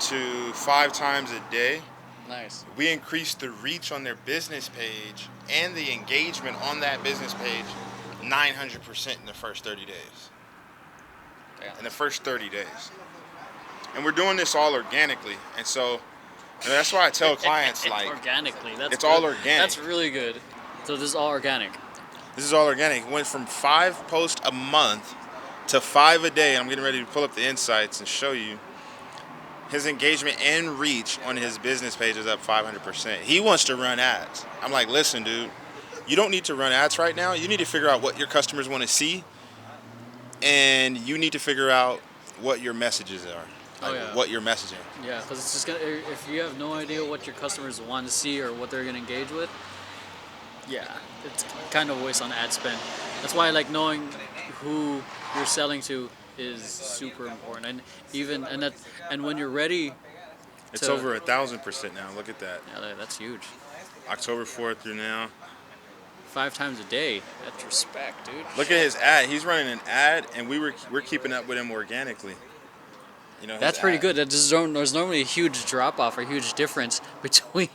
Speaker 1: to 5 times a day.
Speaker 2: Nice.
Speaker 1: We increased the reach on their business page and the engagement on that business page 900% in the first 30 days.
Speaker 2: Yeah.
Speaker 1: In the first 30 days. And we're doing this all organically. And so that's why I tell clients, like,
Speaker 2: organically. That's
Speaker 1: it's
Speaker 2: good.
Speaker 1: all organic.
Speaker 2: That's really good. So this is all organic.
Speaker 1: This is all organic. It went from 5 posts a month to 5 a day. I'm getting ready to pull up the insights and show you. His engagement and reach on his business page is up 500%. He wants to run ads. I'm like, listen, dude, you don't need to run ads right now. You need to figure out what your customers want to see. And you need to figure out what your messages are.
Speaker 2: Oh, yeah.
Speaker 1: What you're messaging.
Speaker 2: Yeah, because it's just gonna, if you have no idea what your customers want to see or what they're gonna engage with, yeah, it's kind of a waste on ad spend. That's why like knowing who you're selling to is super important, and even and when you're ready
Speaker 1: It's
Speaker 2: to,
Speaker 1: over 1,000% now. Look at that.
Speaker 2: yeah, that's huge.
Speaker 1: October 4th through now.
Speaker 2: 5 times a day. That's respect, dude.
Speaker 1: Look at his ad. He's running an ad, and we're keeping up with him organically. You know, his
Speaker 2: That's pretty
Speaker 1: ad.
Speaker 2: good. There's normally a huge drop off or huge difference between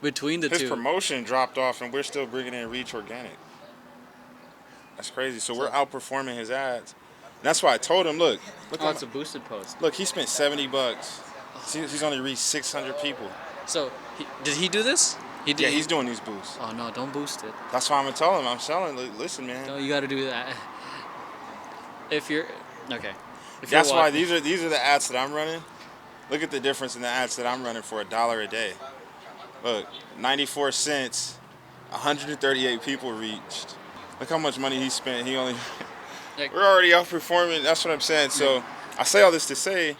Speaker 2: the
Speaker 1: His
Speaker 2: two.
Speaker 1: promotion dropped off, and we're still bringing in reach organic. That's crazy. So we're outperforming his ads. And that's why I told him, look.
Speaker 2: Oh, it's a boosted post.
Speaker 1: Look, he spent $70. He's only reached 600 people.
Speaker 2: So, did he do this? He did.
Speaker 1: Yeah, he's doing these boosts.
Speaker 2: Oh no, don't boost it.
Speaker 1: That's why I'm gonna tell him. I'm selling. Listen, man.
Speaker 2: No, you got to do that. If you're okay. If
Speaker 1: That's
Speaker 2: you're
Speaker 1: why these are the ads that I'm running. Look at the difference in the ads that I'm running for $1 a day. Look, 94 cents, 138 people reached. Look how much money he spent. He only.
Speaker 2: Like,
Speaker 1: We're already outperforming. That's what I'm saying. So I say all this to say,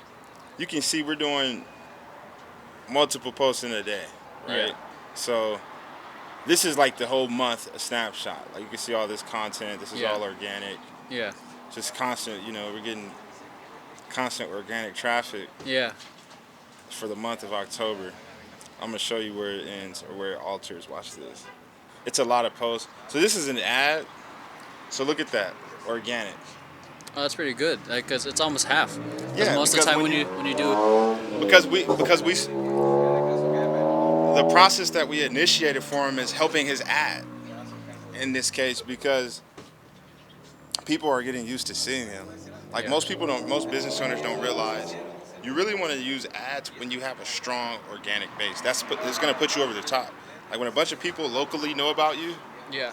Speaker 1: you can see we're doing multiple posts in a day, right?
Speaker 2: Yeah.
Speaker 1: So this is like the whole month a snapshot. Like you can see all this content. This is all organic.
Speaker 2: yeah.
Speaker 1: Just constant. You know, we're getting constant organic traffic
Speaker 2: Yeah.
Speaker 1: for the month of October. I'm gonna show you where it ends or where it alters. Watch this. It's a lot of posts. So this is an ad. So look at that, organic.
Speaker 2: Oh, that's pretty good. Like, cause it's almost half. 'Cause
Speaker 1: Yeah,
Speaker 2: most of the
Speaker 1: because
Speaker 2: time
Speaker 1: when
Speaker 2: when you do,
Speaker 1: Because we the process that we initiated for him is helping his ad. In this case, because people are getting used to seeing him. Like most business owners don't realize you really want to use ads when you have a strong organic base. It's going to put you over the top. Like when a bunch of people locally know about you,
Speaker 2: yeah,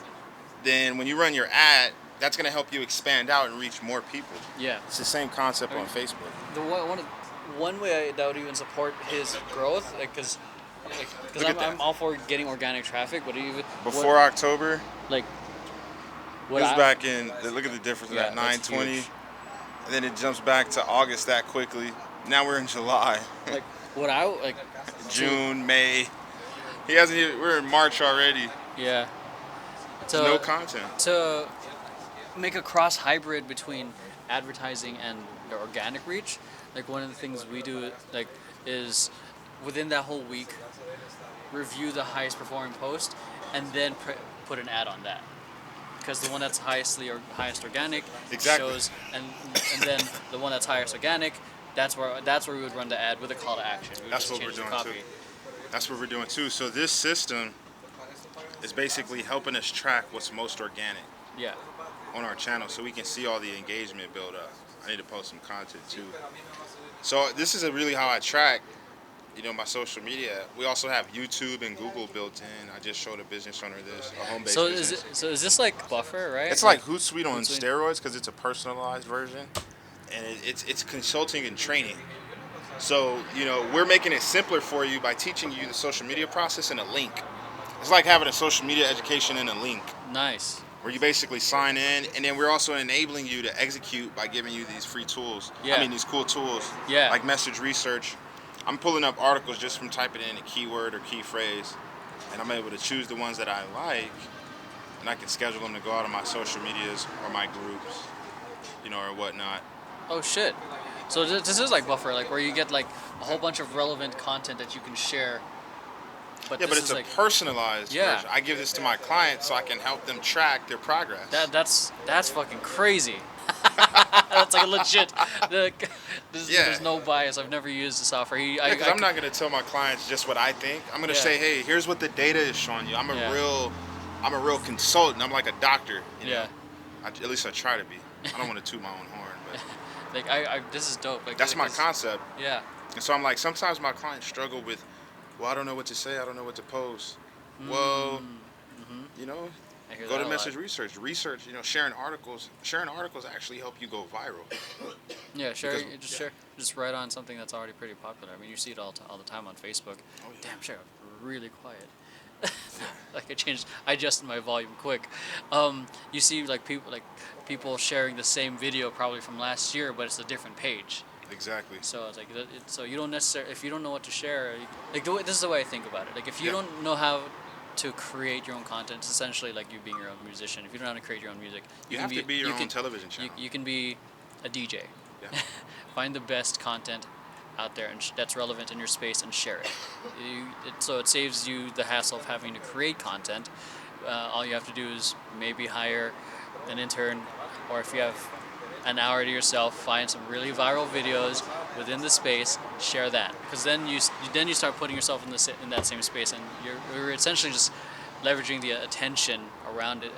Speaker 1: then when you run your ad, that's going to help you expand out and reach more people.
Speaker 2: yeah.
Speaker 1: It's the same concept on Facebook.
Speaker 2: The one way that would even support his growth, like, cause
Speaker 1: Look at that.
Speaker 2: I'm all for getting organic traffic, but even
Speaker 1: Before October,
Speaker 2: like
Speaker 1: it
Speaker 2: what
Speaker 1: was
Speaker 2: I,
Speaker 1: back in. Look at the difference
Speaker 2: Yeah,
Speaker 1: at
Speaker 2: that's
Speaker 1: 9:20,
Speaker 2: huge.
Speaker 1: and then it jumps back to August that quickly. Now we're in July,
Speaker 2: like what I like
Speaker 1: June, May. He hasn't even. We're in March already.
Speaker 2: yeah to
Speaker 1: No content.
Speaker 2: to make a cross hybrid between advertising and the organic reach. Like one of the things we do like is within that whole week review the highest performing post and then put an ad on that, because the one that's highest organic
Speaker 1: Exactly.
Speaker 2: shows, and then the one that's highest organic, that's where we would run the ad with a call to action. We would
Speaker 1: That's
Speaker 2: just
Speaker 1: what we're
Speaker 2: change the
Speaker 1: doing
Speaker 2: copy.
Speaker 1: too. That's what we're doing too. So this system is basically helping us track what's most organic
Speaker 2: Yeah.
Speaker 1: on our channel, so we can see all the engagement build up. I need to post some content too. So this is really how I track, my social media. We also have YouTube and Google built in. I just showed a business owner this, a home-based
Speaker 2: So
Speaker 1: business.
Speaker 2: is this like Buffer, right?
Speaker 1: It's like Hootsuite on
Speaker 2: Hootsuite.
Speaker 1: steroids because it's a personalized version, and it's consulting and training. So we're making it simpler for you by teaching you the social media process in a link. It's like having a social media education in a link,
Speaker 2: Nice.
Speaker 1: where you basically sign in, and then we're also enabling you to execute by giving you these free tools.
Speaker 2: Yeah.
Speaker 1: I mean, these cool tools.
Speaker 2: Yeah.
Speaker 1: Like message research. I'm pulling up articles just from typing in a keyword or key phrase, and I'm able to choose the ones that I like, and I can schedule them to go out on my social medias or my groups, or whatnot.
Speaker 2: Oh shit. So this is like Buffer, like where you get like a whole bunch of relevant content that you can share. But
Speaker 1: Yeah,
Speaker 2: this
Speaker 1: but it's
Speaker 2: is
Speaker 1: a
Speaker 2: like
Speaker 1: personalized
Speaker 2: Yeah.
Speaker 1: version. I give this to my clients so I can help them track their progress.
Speaker 2: that's fucking crazy. That's like a legit. There's no bias. I've never used the software.
Speaker 1: Because I'm not going to tell my clients just what I think. I'm going to say, hey, here's what the data is showing you. I'm a real consultant. I'm like a doctor.
Speaker 2: Yeah.
Speaker 1: At least I try to be. I don't want to toot my own horn, but
Speaker 2: like this is dope. Like
Speaker 1: that's my concept.
Speaker 2: Yeah.
Speaker 1: And so I'm like, sometimes my clients struggle with, well, I don't know what to say. I don't know what to post. Well,
Speaker 2: I hear
Speaker 1: go
Speaker 2: that
Speaker 1: to
Speaker 2: a
Speaker 1: message
Speaker 2: lot.
Speaker 1: research, sharing articles. Sharing articles actually help you go viral.
Speaker 2: Yeah, share.
Speaker 1: Because-
Speaker 2: Just write on something that's already pretty popular. I mean, you see it all the time on Facebook.
Speaker 1: Oh, yeah.
Speaker 2: Damn, share really quiet. Like I adjusted my volume quick. You see people sharing the same video probably from last year, but it's a different page.
Speaker 1: Exactly.
Speaker 2: So it's like so you don't necessarily, if you don't know what to share, this is the way I think about it. Like if you
Speaker 1: Yeah.
Speaker 2: don't know how to create your own content, it's essentially like you being your own musician. If you don't know how to create your own music,
Speaker 1: You have to be your own television
Speaker 2: you,
Speaker 1: channel.
Speaker 2: you can be a DJ.
Speaker 1: Yeah.
Speaker 2: Find the best content out there and that's relevant in your space and share it. So it saves you the hassle of having to create content. All you have to do is maybe hire an intern, or if you have an hour to yourself, find some really viral videos within the space, share that, because then you start putting yourself in that same space, and you're essentially just leveraging the attention around it,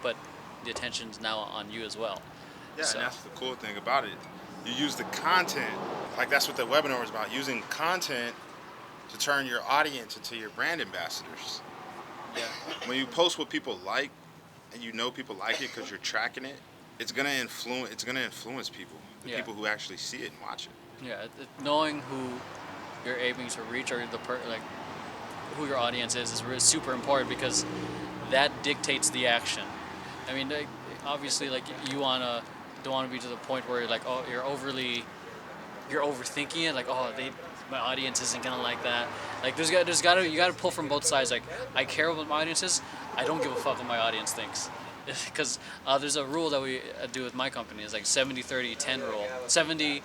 Speaker 2: but the attention's now on you as well.
Speaker 1: Yeah,
Speaker 2: So,
Speaker 1: and that's the cool thing about it. You use the content, like that's what the webinar was about, using content to turn your audience into your brand ambassadors.
Speaker 2: yeah,
Speaker 1: When you post what people like, and you know people like it because you're tracking it, it's gonna influence people, the
Speaker 2: Yeah.
Speaker 1: people who actually see it and watch it.
Speaker 2: yeah, knowing who you're aiming to reach, or like who your audience is really super important, because that dictates the action. I mean, like, obviously, like don't wanna be to the point where you're like, oh, you're overthinking it. Like, oh, my audience isn't gonna like that. Like, you gotta pull from both sides. Like, I care what my audience is. I don't give a fuck what my audience thinks. Because there's a rule that we do with my company. It's like 70-30-10 rule. 70-30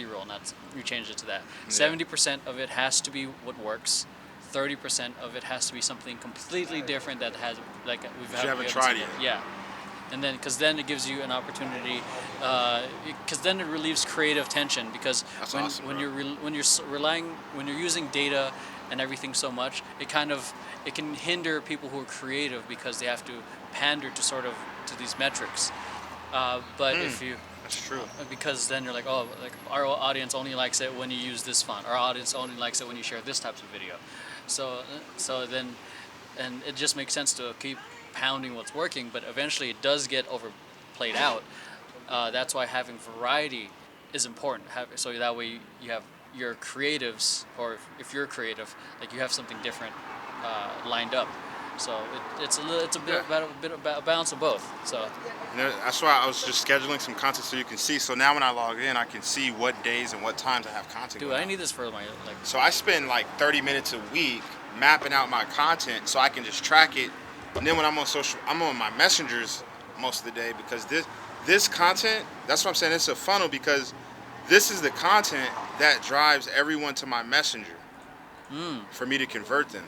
Speaker 2: rule. Not we changed it to that. 70% of it has to be what works. 30% of it has to be something completely different that has like we
Speaker 1: haven't tried yet.
Speaker 2: Yeah, and then because then it gives you an opportunity, because then it relieves creative tension, because
Speaker 1: That's
Speaker 2: when
Speaker 1: awesome,
Speaker 2: when
Speaker 1: bro.
Speaker 2: when you're using data and everything so much, it can hinder people who are creative, because they have to pander to these metrics. But if you
Speaker 1: That's true.
Speaker 2: because then you're like, oh, like our audience only likes it when you use this font. Our audience only likes it when you share this type of video. So then, and it just makes sense to keep pounding what's working, but eventually it does get overplayed out. That's why having variety is important. So that way you have your creatives, or if you're creative, like you have something different lined up. So it's a bit about a balance of both. So
Speaker 1: That's why I was just scheduling some content so you can see. So now when I log in, I can see what days and what times I have content.
Speaker 2: dude,
Speaker 1: going
Speaker 2: I
Speaker 1: out.
Speaker 2: need this for my like.
Speaker 1: So I spend like 30 minutes a week mapping out my content so I can just track it. And then when I'm on my messengers most of the day, because this content, that's what I'm saying, it's a funnel, because this is the content that drives everyone to my messenger for me to convert them.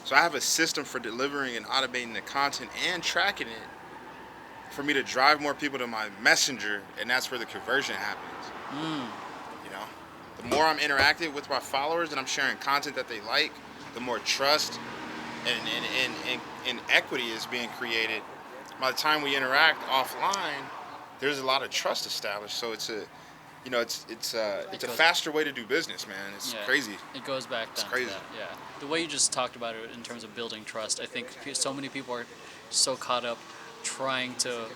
Speaker 1: So I have a system for delivering and automating the content and tracking it for me to drive more people to my messenger, and that's where the conversion happens. You know, the more I'm interactive with my followers and I'm sharing content that they like, the more trust and equity is being created. By the time we interact offline, there's a lot of trust established. So it's a faster way to do business, man. It's crazy.
Speaker 2: It goes back down
Speaker 1: crazy.
Speaker 2: to that. Yeah, the way you just talked about it in terms of building trust, I think so many people are so caught up trying to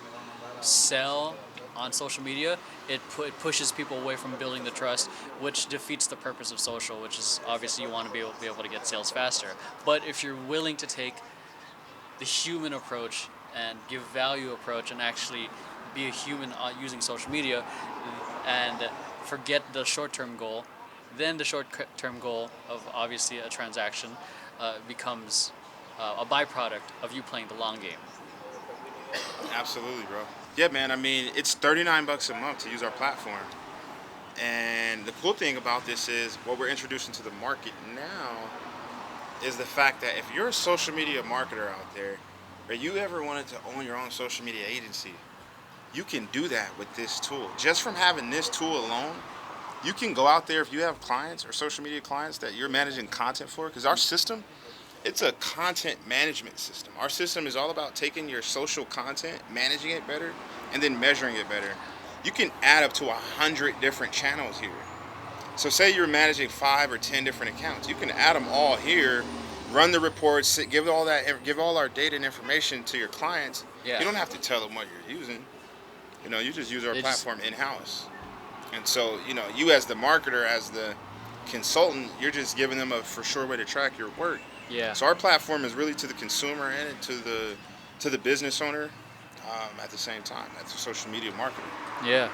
Speaker 2: sell on social media, it pushes people away from building the trust, which defeats the purpose of social, which is obviously you want to be able to get sales faster. But if you're willing to take the human approach and give value approach and actually be a human using social media, and forget the short-term goal, then the short-term goal of obviously a transaction becomes a byproduct of you playing the long game.
Speaker 1: Absolutely, bro. Yeah, man. I mean, it's $39 a month to use our platform. And the cool thing about this is what we're introducing to the market now is the fact that if you're a social media marketer out there, or you ever wanted to own your own social media agency, you can do that with this tool. Just from having this tool alone, you can go out there if you have clients or social media clients that you're managing content for, because our system, it's a content management system. Our system is all about taking your social content, managing it better, and then measuring it better. You can add up to 100 different channels here. So say you're managing 5 or 10 different accounts. You can add them all here, run the reports, give all our data and information to your clients.
Speaker 2: Yeah.
Speaker 1: You don't have to tell them what you're using. You just use our platform in-house. And so, you as the marketer, as the consultant, you're just giving them a for sure way to track your work.
Speaker 2: Yeah.
Speaker 1: So our platform is really to the consumer and to the business owner at the same time. That's a social media marketer.
Speaker 2: Yeah.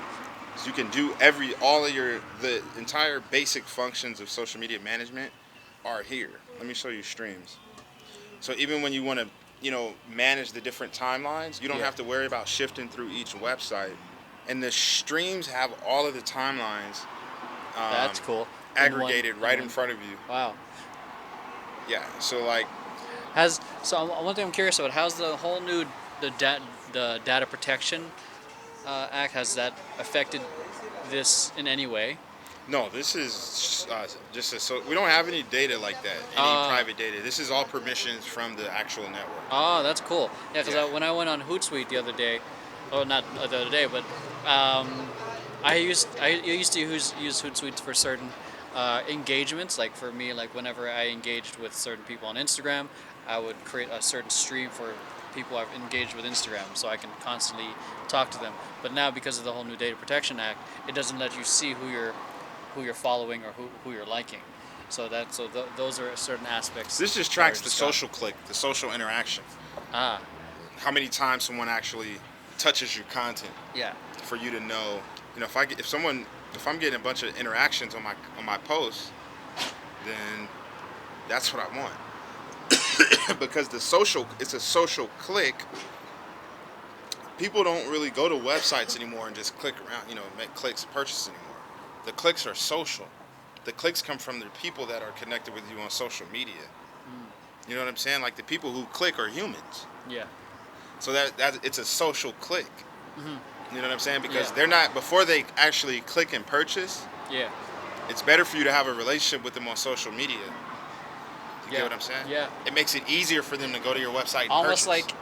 Speaker 1: So you can do the entire basic functions of social media management are here. Let me show you streams. So even when you want to, manage the different timelines, you don't
Speaker 2: Yeah.
Speaker 1: have to worry about shifting through each website. And the streams have all of the timelines
Speaker 2: That's
Speaker 1: um,
Speaker 2: cool.
Speaker 1: aggregated right in front of you.
Speaker 2: Wow.
Speaker 1: Yeah. So like,
Speaker 2: One thing I'm curious about, how's the whole new the data protection act, has that affected this in any way?
Speaker 1: no, this is so we don't have any data like that, any
Speaker 2: Uh,
Speaker 1: private data. This is all permissions from the actual network.
Speaker 2: oh, that's cool. Yeah, because
Speaker 1: Yeah.
Speaker 2: when I went on Hootsuite the other day, oh, not the other day, but I used to use Hootsuite for certain engagements. Like for me, like whenever I engaged with certain people on Instagram, I would create a certain stream for people I've engaged with Instagram, so I can constantly talk to them. But now, because of the whole new Data Protection Act, it doesn't let you see who you're following or who you're liking. Those are certain aspects.
Speaker 1: This just
Speaker 2: that are
Speaker 1: tracks the
Speaker 2: just
Speaker 1: social click, the social interaction.
Speaker 2: Ah,
Speaker 1: How many times someone actually touches your content
Speaker 2: yeah,
Speaker 1: for you to know. If I'm getting a bunch of interactions on my posts, then that's what I want. Because it's a social click. People don't really go to websites anymore and just click around, make clicks and purchase anymore. The clicks are social. The clicks come from the people that are connected with you on social media. You know what I'm saying? Like the people who click are humans.
Speaker 2: yeah,
Speaker 1: So that it's a social click. You know what I'm saying? Because
Speaker 2: Yeah.
Speaker 1: they're not, before they actually click and purchase,
Speaker 2: yeah,
Speaker 1: it's better for you to have a relationship with them on social media. You
Speaker 2: yeah.
Speaker 1: get what I'm saying?
Speaker 2: Yeah.
Speaker 1: It makes it easier for them to go to your website and
Speaker 2: Almost
Speaker 1: purchase.
Speaker 2: like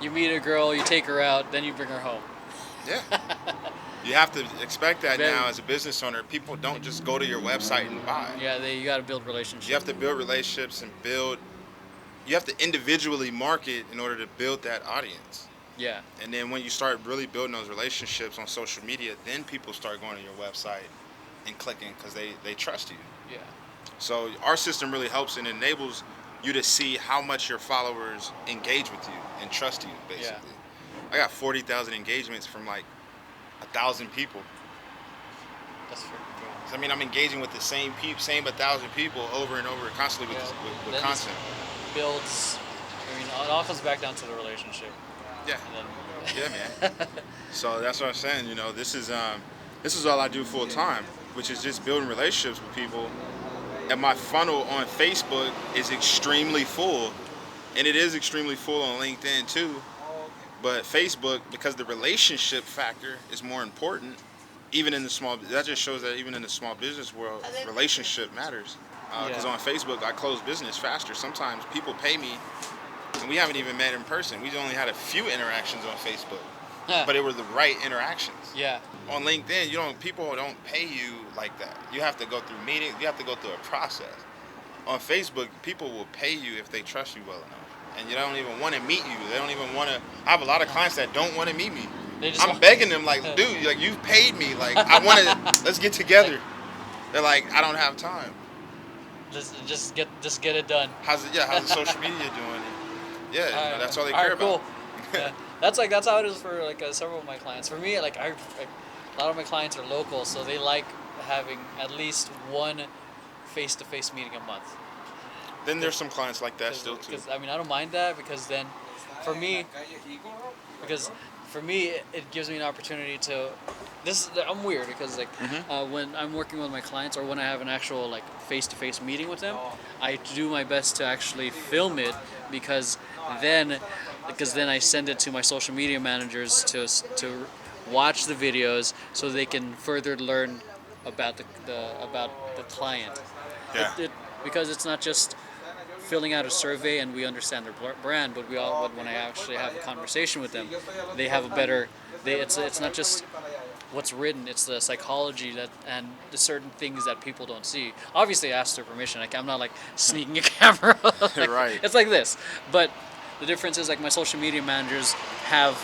Speaker 2: you meet a girl, you take her out, then you bring her home.
Speaker 1: Yeah. You have to expect that
Speaker 2: Very-
Speaker 1: now as a business owner. People don't just go to your website and buy.
Speaker 2: Yeah, you got to build relationships.
Speaker 1: You have to build relationships and you have to individually market in order to build that audience.
Speaker 2: Yeah,
Speaker 1: And then when you start really building those relationships on social media, then people start going to your website and clicking because they trust you.
Speaker 2: yeah,
Speaker 1: So our system really helps and enables you to see how much your followers engage with you and trust you, basically. I got 40,000 engagements from like 1,000 people.
Speaker 2: that's freaking cool.
Speaker 1: So, I mean, I'm engaging with the same 1,000 people over and over constantly
Speaker 2: Yeah,
Speaker 1: with
Speaker 2: then it's-
Speaker 1: content.
Speaker 2: Builds. I mean, it all comes back down to the relationship.
Speaker 1: Yeah.
Speaker 2: And
Speaker 1: Yeah, man. So that's what I'm saying. This is all I do full time, which is just building relationships with people. And my funnel on Facebook is extremely full, and it is extremely full on LinkedIn too. But Facebook, because the relationship factor is more important, even in the small. That just shows that even in the small business world, relationship matters. Because
Speaker 2: Yeah.
Speaker 1: on Facebook, I close business faster. Sometimes people pay me, and we haven't even met in person. We only had a few interactions on Facebook, but it were the right interactions.
Speaker 2: yeah,
Speaker 1: On LinkedIn, people don't pay you like that. You have to go through meetings. You have to go through a process. On Facebook, people will pay you if they trust you well enough, and you don't even want to meet you. They don't even want to. I have a lot of clients that don't want to meet me.
Speaker 2: they just
Speaker 1: I'm
Speaker 2: want-
Speaker 1: begging them, like, dude, like you've paid me, like I want to. Let's get together. They're like, I don't have time.
Speaker 2: Just get it done.
Speaker 1: How's the social media doing? Yeah, that's all they
Speaker 2: Alright,
Speaker 1: care
Speaker 2: cool.
Speaker 1: about.
Speaker 2: Yeah. That's how it is for several of my clients. For me, a lot of my clients are local, so they like having at least one face-to-face meeting a month.
Speaker 1: Then there's some clients like that still too.
Speaker 2: Because I mean, I don't mind that because then, for me, it gives me an opportunity to. I'm weird because when I'm working with my clients or when I have an actual face-to-face meeting with them, I do my best to actually film it because then I send it to my social media managers to watch the videos so they can further learn about the client.
Speaker 1: Yeah.
Speaker 2: Because it's not just filling out a survey and we understand their brand, but when I actually have a conversation with them, they have a better. It's not just what's written; it's the psychology and the certain things that people don't see. Obviously, I ask their permission. I'm not sneaking a camera.
Speaker 1: Right.
Speaker 2: It's like this, but the difference is my social media managers have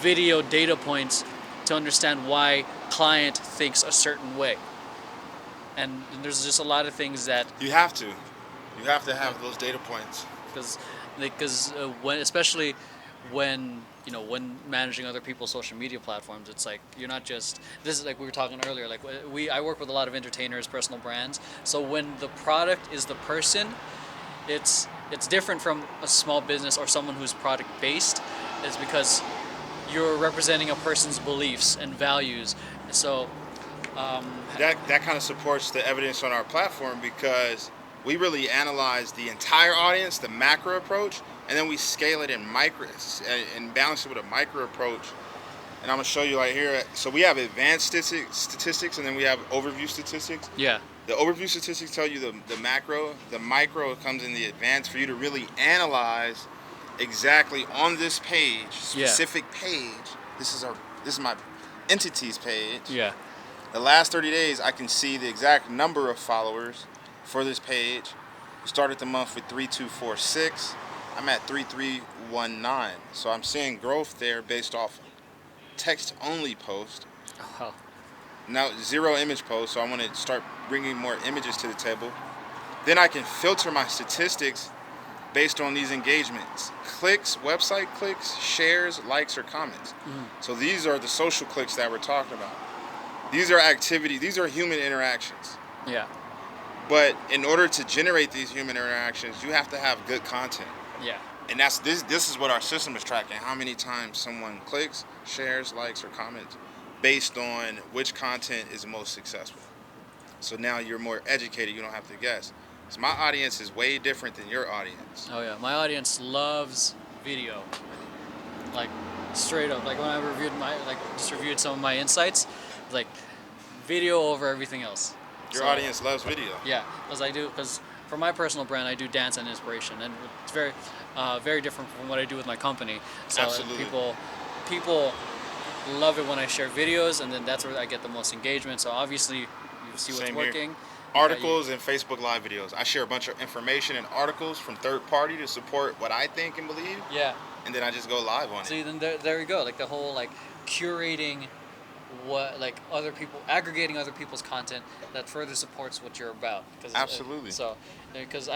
Speaker 2: video data points to understand why client thinks a certain way. and there's just a lot of things that
Speaker 1: You have to. You have to have those data points.
Speaker 2: because when especially when when managing other people's social media platforms, it's like you're not just this is like we were talking earlier, like I work with a lot of entertainers, personal brands, so when the product is the person, it's different from a small business or someone who's product based. It's because you're representing a person's beliefs and values. So
Speaker 1: That kind of supports the evidence on our platform because we really analyze the entire audience, the macro approach, and then we scale it in micro and balance it with a micro approach. And I'm gonna show you right here. So we have advanced statistics, and then we have overview statistics.
Speaker 2: yeah,
Speaker 1: The overview statistics tell you the macro. The micro comes in the advanced for you to really analyze exactly on this page, specific page. This is my entities page.
Speaker 2: yeah,
Speaker 1: The last 30 days, I can see the exact number of followers for this page. We started the month with 3246. I'm at 3319. So I'm seeing growth there based off text only post.
Speaker 2: oh,
Speaker 1: Now 0 image post, so I want to start bringing more images to the table. Then I can filter my statistics based on these engagements. Clicks, website clicks, shares, likes, or comments. So these are the social clicks that we're talking about. These are activity, these are human interactions.
Speaker 2: yeah,
Speaker 1: But in order to generate these human interactions, you have to have good content.
Speaker 2: yeah,
Speaker 1: And that's this is what our system is tracking. How many times someone clicks, shares, likes, or comments based on which content is most successful. So now you're more educated, you don't have to guess. So my audience is way different than your audience.
Speaker 2: oh yeah. My audience loves video, like straight up. Like when I reviewed some of my insights, like video over everything else.
Speaker 1: Your
Speaker 2: So,
Speaker 1: audience loves video.
Speaker 2: Yeah, because for my personal brand, I do dance and inspiration, and it's very different from what I do with my company. So
Speaker 1: Absolutely.
Speaker 2: people love it when I share videos, and then that's where I get the most engagement. So obviously, you see what's
Speaker 1: Same here.
Speaker 2: working.
Speaker 1: Articles and Facebook Live videos. I share a bunch of information and articles from third party to support what I think and believe,
Speaker 2: Yeah.
Speaker 1: and then I just go live on it.
Speaker 2: See, then there you go. Like the whole like curating aggregating other people's content that further supports what you're about.
Speaker 1: Absolutely.
Speaker 2: Because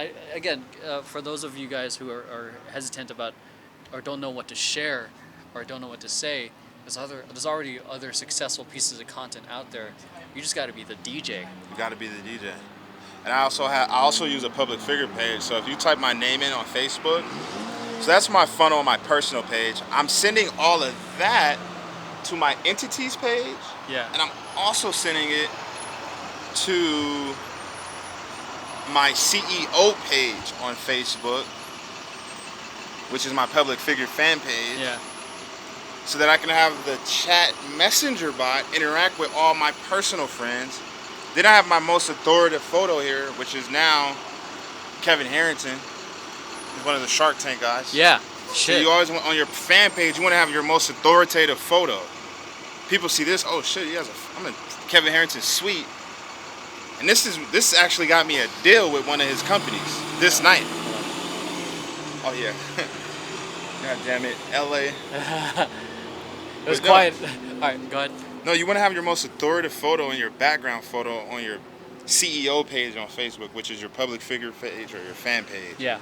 Speaker 2: for those of you guys who are hesitant about or don't know what to share or don't know what to say, there's already other successful pieces of content out there. You just got to be the DJ.
Speaker 1: You got to be the DJ. And I also use a public figure page. So if you type my name in on Facebook, so that's my funnel on my personal page. I'm sending all of that to my entities page.
Speaker 2: Yeah.
Speaker 1: And I'm also sending it to my CEO page on Facebook, which is my public figure fan page.
Speaker 2: Yeah.
Speaker 1: So that I can have the chat messenger bot interact with all my personal friends. Then I have my most authoritative photo here, which is now Kevin Harrington. He's one of the Shark Tank guys.
Speaker 2: Yeah.
Speaker 1: So
Speaker 2: Shit.
Speaker 1: you always want on your fan page, you want to have your most authoritative photo. People see this, oh shit, I'm in Kevin Harrington's suite. And this actually got me a deal with one of his companies this night. Oh yeah. God damn it, LA.
Speaker 2: It was
Speaker 1: But no.
Speaker 2: quiet. All right, go ahead.
Speaker 1: No, you want to have your most authoritative photo in your background photo on your CEO page on Facebook, which is your public figure page or your fan page.
Speaker 2: Yeah.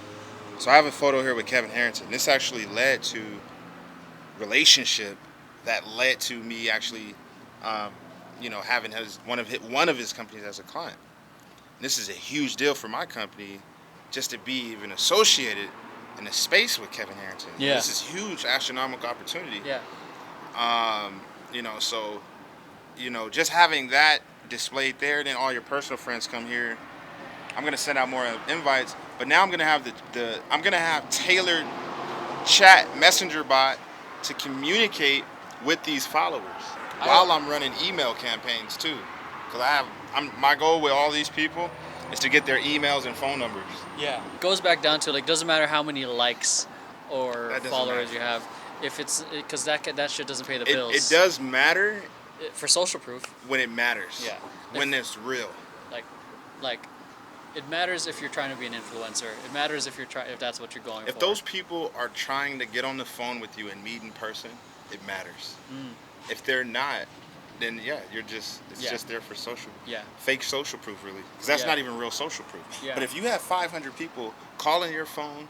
Speaker 1: So I have a photo here with Kevin Harrington. This actually led to relationship that led to me actually, having one of his companies as a client. And this is a huge deal for my company, just to be even associated in a space with Kevin Harrington.
Speaker 2: Yeah.
Speaker 1: This is huge, astronomical opportunity.
Speaker 2: Yeah.
Speaker 1: Just having that displayed there, then all your personal friends come here. I'm gonna send out more invites, but now I'm gonna have tailored chat messenger bot to communicate with these followers while I'm running email campaigns too. Because my goal with all these people is to get their emails and phone numbers.
Speaker 2: Yeah. It goes back down to doesn't matter how many likes or
Speaker 1: That doesn't
Speaker 2: followers
Speaker 1: matter.
Speaker 2: you have, if it's because that shit doesn't pay the bills.
Speaker 1: It does matter
Speaker 2: For social proof.
Speaker 1: when it matters.
Speaker 2: Yeah.
Speaker 1: When it's real.
Speaker 2: Like it matters if you're trying to be an influencer. It matters if that's what you're going for.
Speaker 1: If those people are trying to get on the phone with you and meet in person, it matters. If they're not, then yeah, it's
Speaker 2: Yeah.
Speaker 1: just there for social.
Speaker 2: Yeah.
Speaker 1: Fake social proof, really, because that's
Speaker 2: Yeah.
Speaker 1: not even real social proof.
Speaker 2: Yeah.
Speaker 1: But if you have 500 people calling your phone,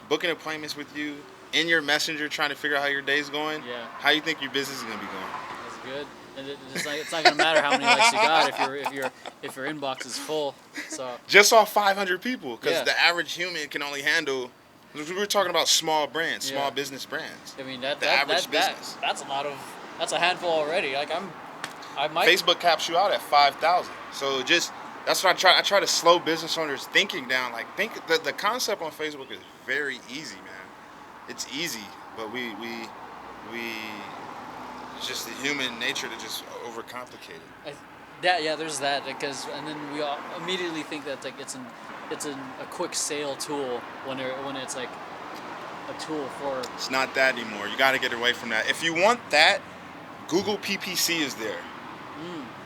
Speaker 1: booking appointments with you, in your messenger, trying to figure out how your day's going,
Speaker 2: Yeah.
Speaker 1: how you think your business is gonna be going?
Speaker 2: That's good. And it's not gonna matter how many likes you got if your inbox is full. So
Speaker 1: Just off 500 people, because
Speaker 2: Yeah.
Speaker 1: the average human can only handle. We're talking about small brands,
Speaker 2: Yeah.
Speaker 1: small business brands.
Speaker 2: I mean
Speaker 1: The average business.
Speaker 2: that's a lot of that's a handful already. Like I might
Speaker 1: Facebook caps you out at 5,000. So that's what I try. I try to slow business owners thinking down. Like the concept on Facebook is very easy, man. It's easy, but we it's just the human nature to just overcomplicate it.
Speaker 2: there's that because and then we all immediately think that like it's a quick sale tool when it's like a tool for
Speaker 1: It's not that anymore. You got to get away from that. If you want that, Google PPC is there.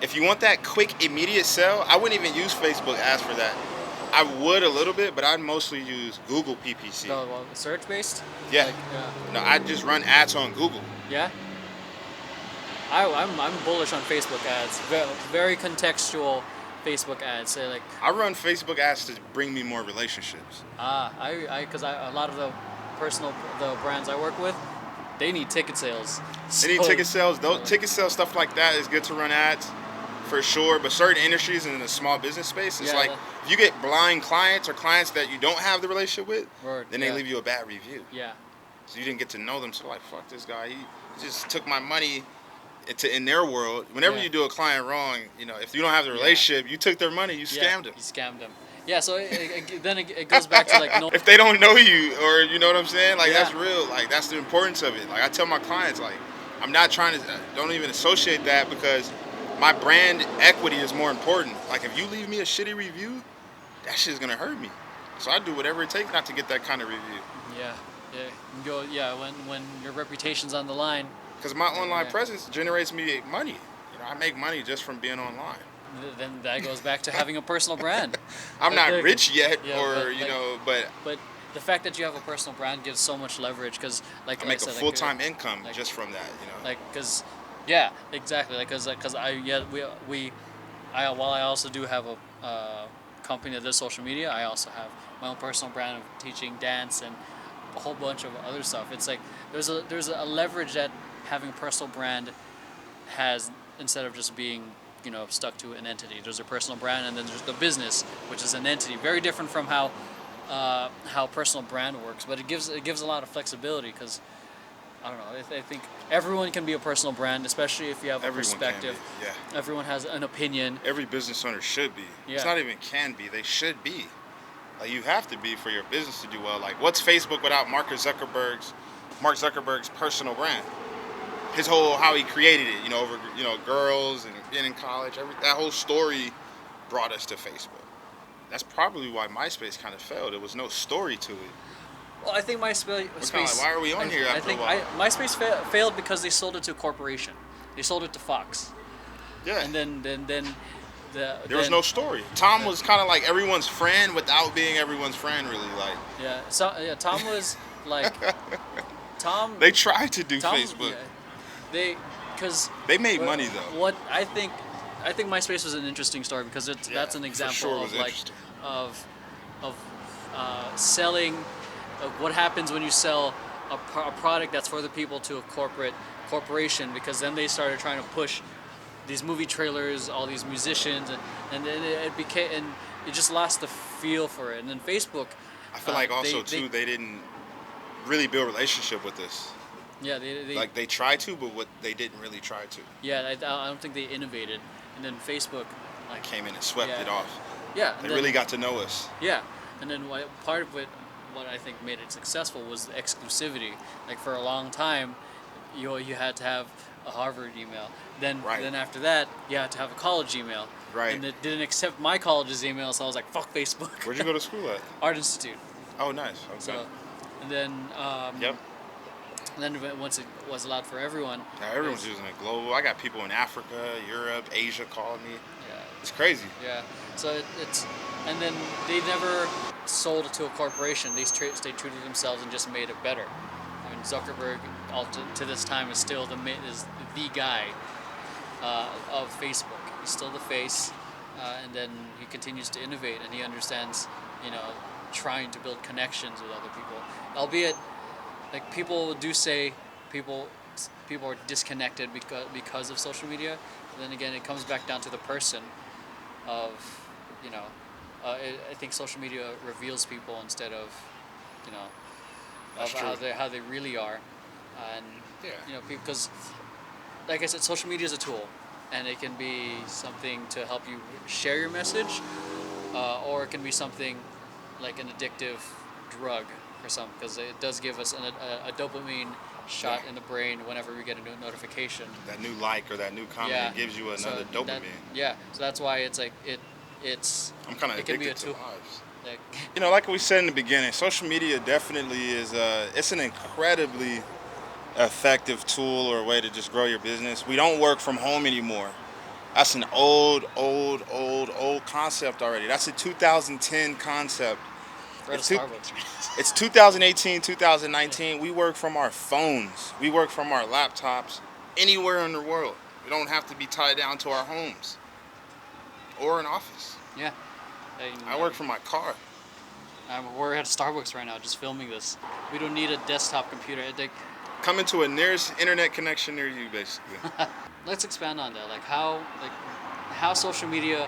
Speaker 1: If you want that quick, immediate sale, I wouldn't even use Facebook ads for that. I would a little bit, but I'd mostly use Google PPC.
Speaker 2: search based.
Speaker 1: Yeah.
Speaker 2: Like,
Speaker 1: No, I just run ads on Google.
Speaker 2: yeah. I'm bullish on Facebook ads. Very contextual Facebook ads. Say like
Speaker 1: I run Facebook ads to bring me more relationships.
Speaker 2: because a lot of the brands I work with, they need ticket sales.
Speaker 1: They need
Speaker 2: So-
Speaker 1: ticket sales. Those ticket sales stuff like that is good to run ads for sure. But certain industries in the small business space, it's
Speaker 2: Yeah,
Speaker 1: like if you get blind clients or clients that you don't have the relationship with,
Speaker 2: Word,
Speaker 1: then they
Speaker 2: yeah.
Speaker 1: leave you a bad review.
Speaker 2: Yeah.
Speaker 1: So you didn't get to know them. So like, fuck this guy. He just took my money. In their world, whenever
Speaker 2: Yeah.
Speaker 1: you do a client wrong, if you don't have the relationship, you took their money, you scammed them.
Speaker 2: You scammed them. Yeah. So then it goes back to like no.
Speaker 1: If they don't know you, or you know what I'm saying, like
Speaker 2: Yeah.
Speaker 1: that's real. Like that's the importance of it. Like I tell my clients, like I'm not trying to, don't even associate that because my brand equity is more important. Like if you leave me a shitty review, that shit's gonna hurt me. So I do whatever it takes not to get that kind of review.
Speaker 2: Yeah. When your reputation's on the line,
Speaker 1: Because my online
Speaker 2: Yeah.
Speaker 1: presence generates me money. I make money just from being online.
Speaker 2: then that goes back to having a personal brand.
Speaker 1: I'm not
Speaker 2: Like,
Speaker 1: rich yet,
Speaker 2: yeah,
Speaker 1: or
Speaker 2: but,
Speaker 1: but
Speaker 2: But the fact that you have a personal brand gives so much leverage because like
Speaker 1: I make
Speaker 2: said,
Speaker 1: a
Speaker 2: like,
Speaker 1: full-time income
Speaker 2: like-
Speaker 1: just from that.
Speaker 2: like because yeah, exactly, like because while I also do have a company that does social media, I also have my own personal brand of teaching dance and a whole bunch of other stuff. It's like there's a leverage that having a personal brand has instead of just being stuck to an entity. There's a personal brand and then there's the business, which is an entity, very different from how personal brand works, but it gives a lot of flexibility because I don't know. I think everyone can be a personal brand, especially if you have a
Speaker 1: Everyone can
Speaker 2: perspective.
Speaker 1: be, yeah.
Speaker 2: Everyone has an opinion.
Speaker 1: Every business owner should be.
Speaker 2: Yeah.
Speaker 1: It's not even can be. They should be. Like you have to be for your business to do well. Like what's Facebook without Mark Zuckerberg's personal brand? His whole how he created it. Over girls and being in college. That whole story brought us to Facebook. That's probably why MySpace kind of failed. There was no story to it.
Speaker 2: Well, I think MySpace.
Speaker 1: Why are we on here after a while?
Speaker 2: MySpace failed because they sold it to a corporation. They sold it to Fox.
Speaker 1: Yeah.
Speaker 2: And then
Speaker 1: there was no story. Tom was kind of like everyone's friend without being everyone's friend, really. Like
Speaker 2: Yeah. So Tom was like Tom.
Speaker 1: they tried to do
Speaker 2: Tom,
Speaker 1: Facebook.
Speaker 2: Yeah,
Speaker 1: They made money though.
Speaker 2: What I think MySpace was an interesting story because that's an
Speaker 1: for
Speaker 2: example
Speaker 1: sure it
Speaker 2: of
Speaker 1: was
Speaker 2: like
Speaker 1: interesting.
Speaker 2: of selling. What happens when you sell a product that's for the people to a corporation? Because then they started trying to push these movie trailers, all these musicians, and then it became and it just lost the feel for it. And then Facebook.
Speaker 1: I feel like also they didn't really build a relationship with this.
Speaker 2: Yeah, they
Speaker 1: Like they tried to, but they didn't really try to.
Speaker 2: Yeah, I don't think they innovated. And then Facebook like
Speaker 1: Came in and swept
Speaker 2: Yeah.
Speaker 1: it off.
Speaker 2: yeah,
Speaker 1: They
Speaker 2: then-
Speaker 1: really got to know us.
Speaker 2: Yeah, and then part of it, what I think made it successful was the exclusivity. Like for a long time, you had to have a Harvard email. Then
Speaker 1: Right.
Speaker 2: then after that, you had to have a college email.
Speaker 1: Right.
Speaker 2: And it didn't accept my college's email, so I was like, fuck Facebook.
Speaker 1: Where'd you go to school at?
Speaker 2: Art Institute.
Speaker 1: Oh, nice. Okay.
Speaker 2: So, and then
Speaker 1: Yep.
Speaker 2: and then once it was allowed for everyone.
Speaker 1: Now everyone's using it global. I got people in Africa, Europe, Asia calling me.
Speaker 2: Yeah.
Speaker 1: It's crazy.
Speaker 2: Yeah, so it's, and then they never sold it to a corporation. They stayed true to themselves and just made it better. I mean, Zuckerberg, to this time, is still the guy. of Facebook. He's still the face, and then he continues to innovate, and he understands, you know, trying to build connections with other people. Albeit, like people do say, people people are disconnected because of social media. But then again, it comes back down to the person of, you know, I think social media reveals people instead of, you know,
Speaker 1: That's
Speaker 2: of
Speaker 1: true.
Speaker 2: how they really are, and
Speaker 1: Yeah.
Speaker 2: you know, because like I said, social media is a tool, and it can be something to help you share your message, or it can be something like an addictive drug for some, because it does give us a dopamine shot
Speaker 1: Yeah.
Speaker 2: in the brain whenever we get a new notification.
Speaker 1: That new like or that new comment,
Speaker 2: Yeah.
Speaker 1: it gives you
Speaker 2: So
Speaker 1: another
Speaker 2: that,
Speaker 1: dopamine.
Speaker 2: yeah. So that's why it's like it's
Speaker 1: I'm kind of
Speaker 2: it can be a
Speaker 1: addicted to
Speaker 2: tool.
Speaker 1: lives.
Speaker 2: Like,
Speaker 1: You know, like we said in the beginning, social media definitely is it's an incredibly effective tool or a way to just grow your business. We don't work from home anymore. That's an old concept already. That's a 2010 concept.
Speaker 2: we're at a
Speaker 1: It's two,
Speaker 2: Starbucks.
Speaker 1: it's 2018, 2019. We work from our phones. We work from our laptops anywhere in the world. We don't have to be tied down to our homes or an office.
Speaker 2: Yeah. And,
Speaker 1: I work from my car.
Speaker 2: we're at Starbucks right now, just filming this. We don't need a desktop computer. Like,
Speaker 1: Coming to a nearest internet connection near you, basically.
Speaker 2: let's expand on that. Like how social media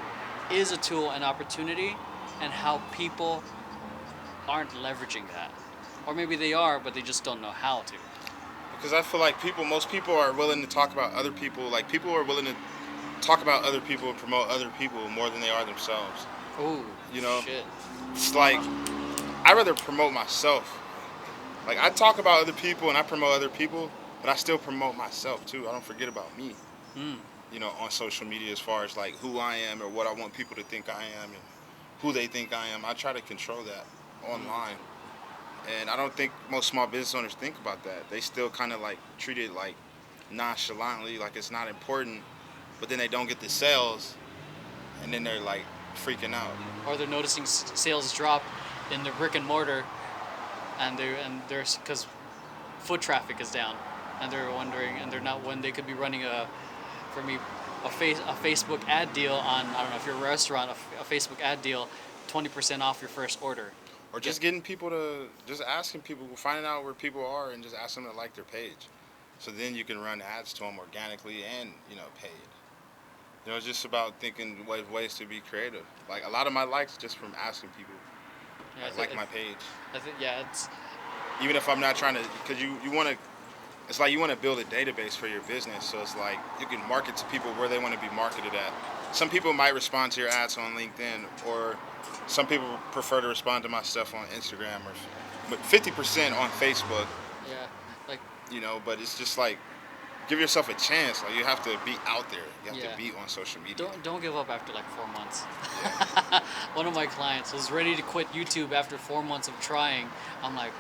Speaker 2: is a tool and opportunity, and how people aren't leveraging that, or maybe they are, but they just don't know how to.
Speaker 1: Because I feel like most people are willing to talk about other people. Like people are willing to talk about other people and promote other people more than they are themselves.
Speaker 2: Oh,
Speaker 1: You know,
Speaker 2: shit.
Speaker 1: it's like I rather promote myself. Like I talk about other people and I promote other people, but I still promote myself too. I don't forget about me.
Speaker 2: Hmm.
Speaker 1: You know, on social media as far as like who I am or what I want people to think I am and who they think I am. I try to control that online. And I don't think most small business owners think about that. They still kind of like treat it like nonchalantly, like it's not important. But then they don't get the sales, and then they're like freaking out.
Speaker 2: Or they're noticing sales drop in their brick and mortar, and there's because foot traffic is down, and they're wondering, and they're not when they could be running for me a Facebook ad deal on, I don't know if you're a restaurant, a Facebook ad deal, 20% off your first order.
Speaker 1: Or just getting people to, just asking people, finding out where people are, and just ask them to like their page. So then you can run ads to them organically and paid. You know, it's just about thinking ways to be creative. Like a lot of my likes just from asking people,
Speaker 2: Yeah,
Speaker 1: like my page.
Speaker 2: I think yeah, it's
Speaker 1: Even if I'm not trying to, because you want to, it's like you want to build a database for your business. So it's like you can market to people where they want to be marketed at. Some people might respond to your ads on LinkedIn, or some people prefer to respond to my stuff on Instagram, but 50% on Facebook.
Speaker 2: yeah, like
Speaker 1: But it's just like give yourself a chance. Like you have to be out there. You have
Speaker 2: yeah.
Speaker 1: to be on social media.
Speaker 2: Don't give up after like 4 months.
Speaker 1: Yeah.
Speaker 2: One of my clients was ready to quit YouTube after 4 months of trying. I'm like,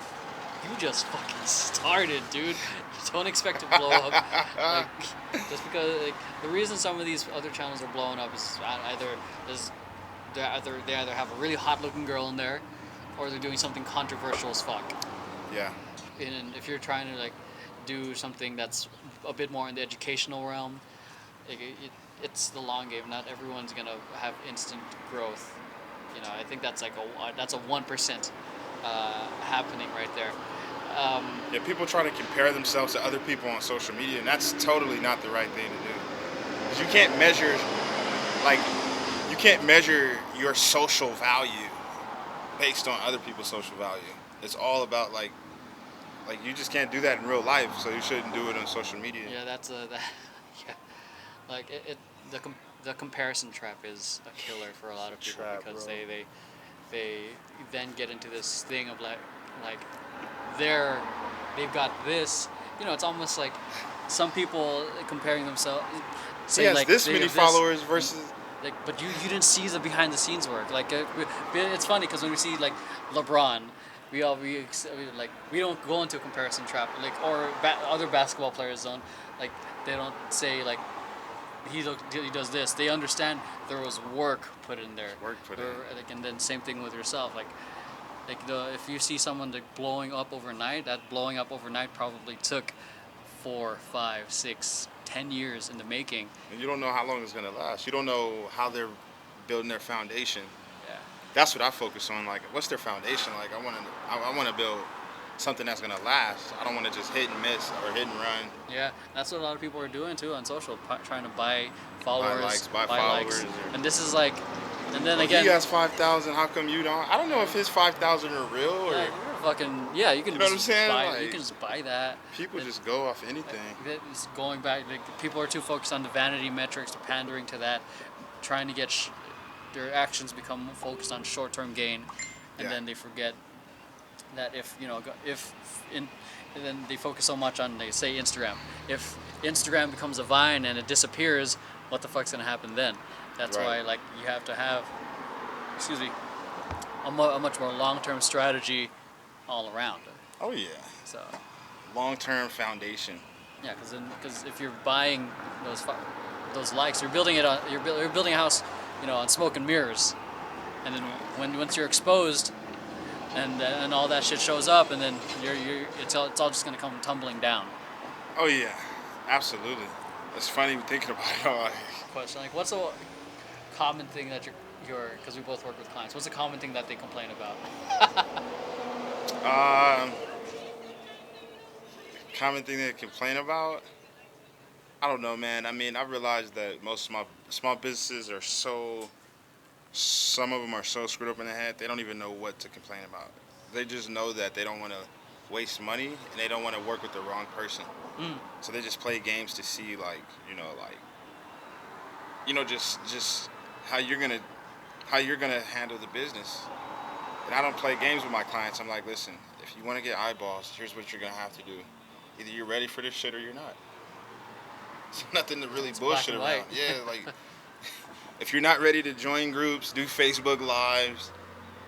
Speaker 2: you just fucking started, dude. Don't expect to blow up. Like, just because like, the reason some of these other channels are blowing up is they either have a really hot looking girl in there, or they're doing something controversial as fuck.
Speaker 1: Yeah.
Speaker 2: And if you're trying to like do something that's a bit more in the educational realm, it's the long game. Not everyone's gonna have instant growth. I think that's like that's a 1% happening right there.
Speaker 1: Yeah, people try to compare themselves to other people on social media, and that's totally not the right thing to do. 'Cause like, you can't measure your social value based on other people's social value. It's all about like you just can't do that in real life, so you shouldn't do it on social media.
Speaker 2: Yeah, yeah, like the comparison trap is a killer for a lot of people because
Speaker 1: Bro.
Speaker 2: they then get into this thing of like they've got this. It's almost like some people comparing themselves.
Speaker 1: He has
Speaker 2: like
Speaker 1: this
Speaker 2: they
Speaker 1: many
Speaker 2: have
Speaker 1: followers versus.
Speaker 2: like, but you didn't see the behind the scenes work. Like it's funny because when we see like LeBron, we don't go into a comparison trap, like, or other basketball players don't, like, they don't say like he does this. They understand there was work put in there.
Speaker 1: Work put in.
Speaker 2: Like, and then same thing with yourself. If you see someone like blowing up overnight, that blowing up overnight probably took 4, 5, 6 10 years in the making.
Speaker 1: And you don't know how long it's gonna last. You don't know how they're building their foundation.
Speaker 2: Yeah.
Speaker 1: That's what I focus on. Like, what's their foundation? Like, I want to build something that's gonna last. I don't want to just hit and miss or hit and run.
Speaker 2: Yeah, that's what a lot of people are doing too on social, trying to buy followers,
Speaker 1: Buy followers.
Speaker 2: And this is like, and then
Speaker 1: Well,
Speaker 2: again,
Speaker 1: he has 5,000. How come you don't? I don't know if his 5,000 are real or.
Speaker 2: yeah, you're fucking, yeah, you can
Speaker 1: You know what
Speaker 2: just
Speaker 1: I'm saying?
Speaker 2: buy,
Speaker 1: Like,
Speaker 2: you can just buy that.
Speaker 1: People just go off anything.
Speaker 2: It's going back, like, people are too focused on the vanity metrics, they're pandering to that, trying to get their actions become focused on short-term gain, and then they forget that and then they focus so much on, they say Instagram. If Instagram becomes a Vine and it disappears, what the fuck's gonna happen then? That's why, like, you have to have, a much more long-term strategy all around.
Speaker 1: Oh yeah.
Speaker 2: So.
Speaker 1: Long-term foundation.
Speaker 2: Yeah, because if you're buying those likes, you're building it on you're building a house, on smoke and mirrors, and then once you're exposed, and all that shit shows up, and then it's all just gonna come tumbling down.
Speaker 1: Oh yeah, absolutely. It's funny thinking about it all.
Speaker 2: Question, like, what's a common thing that because we both work with clients, what's a common thing that they complain about?
Speaker 1: Common thing they complain about? I don't know, man. I mean, I realized that most of small businesses are some of them are so screwed up in the head, they don't even know what to complain about. They just know that they don't want to waste money and they don't want to work with the wrong person. So they just play games to see, just how you're gonna handle the business. And I don't play games with my clients. I'm like, listen, if you want to get eyeballs, here's what you're gonna have to do. Either you're ready for this shit or you're not. It's nothing to really bullshit around. Yeah, like, if you're not ready to join groups, do Facebook Lives,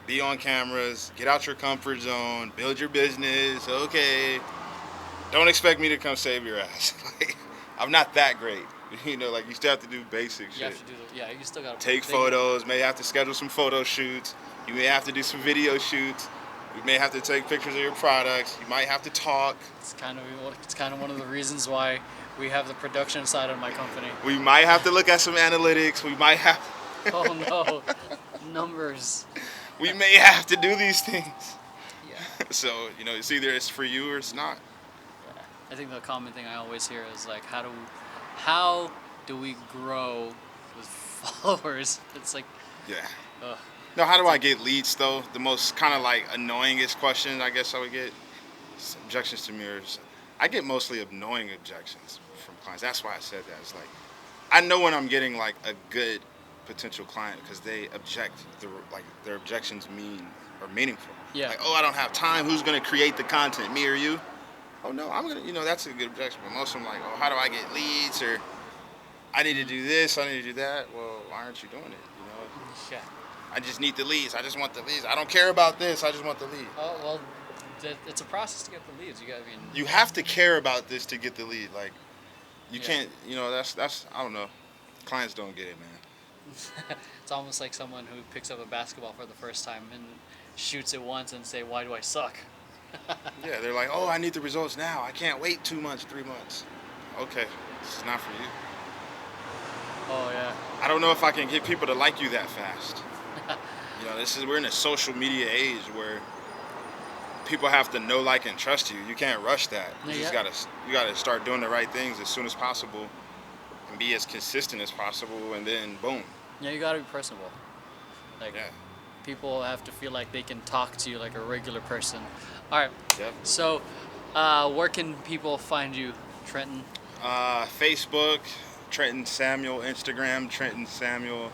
Speaker 1: be on cameras, get out your comfort zone, build your business, okay. Don't expect me to come save your ass. Like, I'm not that great. Like, you still have to do basic shit.
Speaker 2: You have to do you still gotta
Speaker 1: take photos, may have to schedule some photo shoots. You may have to do some video shoots. You may have to take pictures of your products. You might have to talk.
Speaker 2: It's kind of one of the reasons why we have the production side of my company.
Speaker 1: We might have to look at some analytics. We might have.
Speaker 2: Oh no, numbers.
Speaker 1: We may have to do these things.
Speaker 2: Yeah.
Speaker 1: So it's either it's for you or it's not.
Speaker 2: Yeah. I think the common thing I always hear is like, how do we grow with followers? It's like.
Speaker 1: Yeah.
Speaker 2: Ugh.
Speaker 1: No, how do I get leads though? The most kind of like annoyingest question I guess I would get is objections to mirrors. I get mostly annoying objections from clients. That's why I said that. It's like, I know when I'm getting like a good potential client because they object, their objections are meaningful.
Speaker 2: Yeah.
Speaker 1: Like, oh, I don't have time. Who's gonna create the content, me or you? Oh no, I'm gonna. That's a good objection. But most of them like, oh, how do I get leads? Or I need to do this. I need to do that. Well, why aren't you doing it?
Speaker 2: Yeah.
Speaker 1: I just need the leads. I just want the leads. I don't care about this. I just want the lead.
Speaker 2: Oh well, it's a process to get the leads.
Speaker 1: You have to care about this to get the lead. Like, you can't. That's. I don't know. Clients don't get it, man.
Speaker 2: It's almost like someone who picks up a basketball for the first time and shoots it once and say, "Why do I suck?"
Speaker 1: Yeah, they're like, "Oh, I need the results now. I can't wait 2 months, 3 months." Okay, this is not for you.
Speaker 2: Oh yeah.
Speaker 1: I don't know if I can get people to like you that fast. We're in a social media age where people have to know, like, and trust you. You can't rush that. You gotta start doing the right things as soon as possible and be as consistent as possible, and then boom.
Speaker 2: Yeah, you gotta be personable. Like, people have to feel like they can talk to you like a regular person. All right.
Speaker 1: Yep.
Speaker 2: So, where can people find you, Trenton?
Speaker 1: Facebook, Trenton Samuel. Instagram, Trenton Samuel.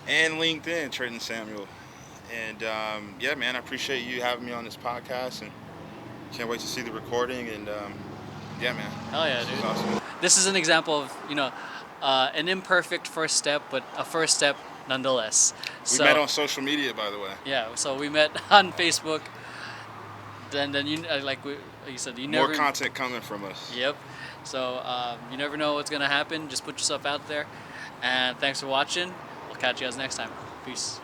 Speaker 1: And LinkedIn, Trenton Samuel. And yeah, man, I appreciate you having me on this podcast, and can't wait to see the recording. And yeah, man.
Speaker 2: Hell yeah, dude.
Speaker 1: Awesome.
Speaker 2: This is an example of an imperfect first step, but a first step nonetheless.
Speaker 1: We met on social media, by the way.
Speaker 2: Yeah, so we met on Facebook. Then you like you said, you never.
Speaker 1: More content coming from us.
Speaker 2: Yep. So you never know what's gonna happen. Just put yourself out there. And thanks for watching. We'll catch you guys next time. Peace.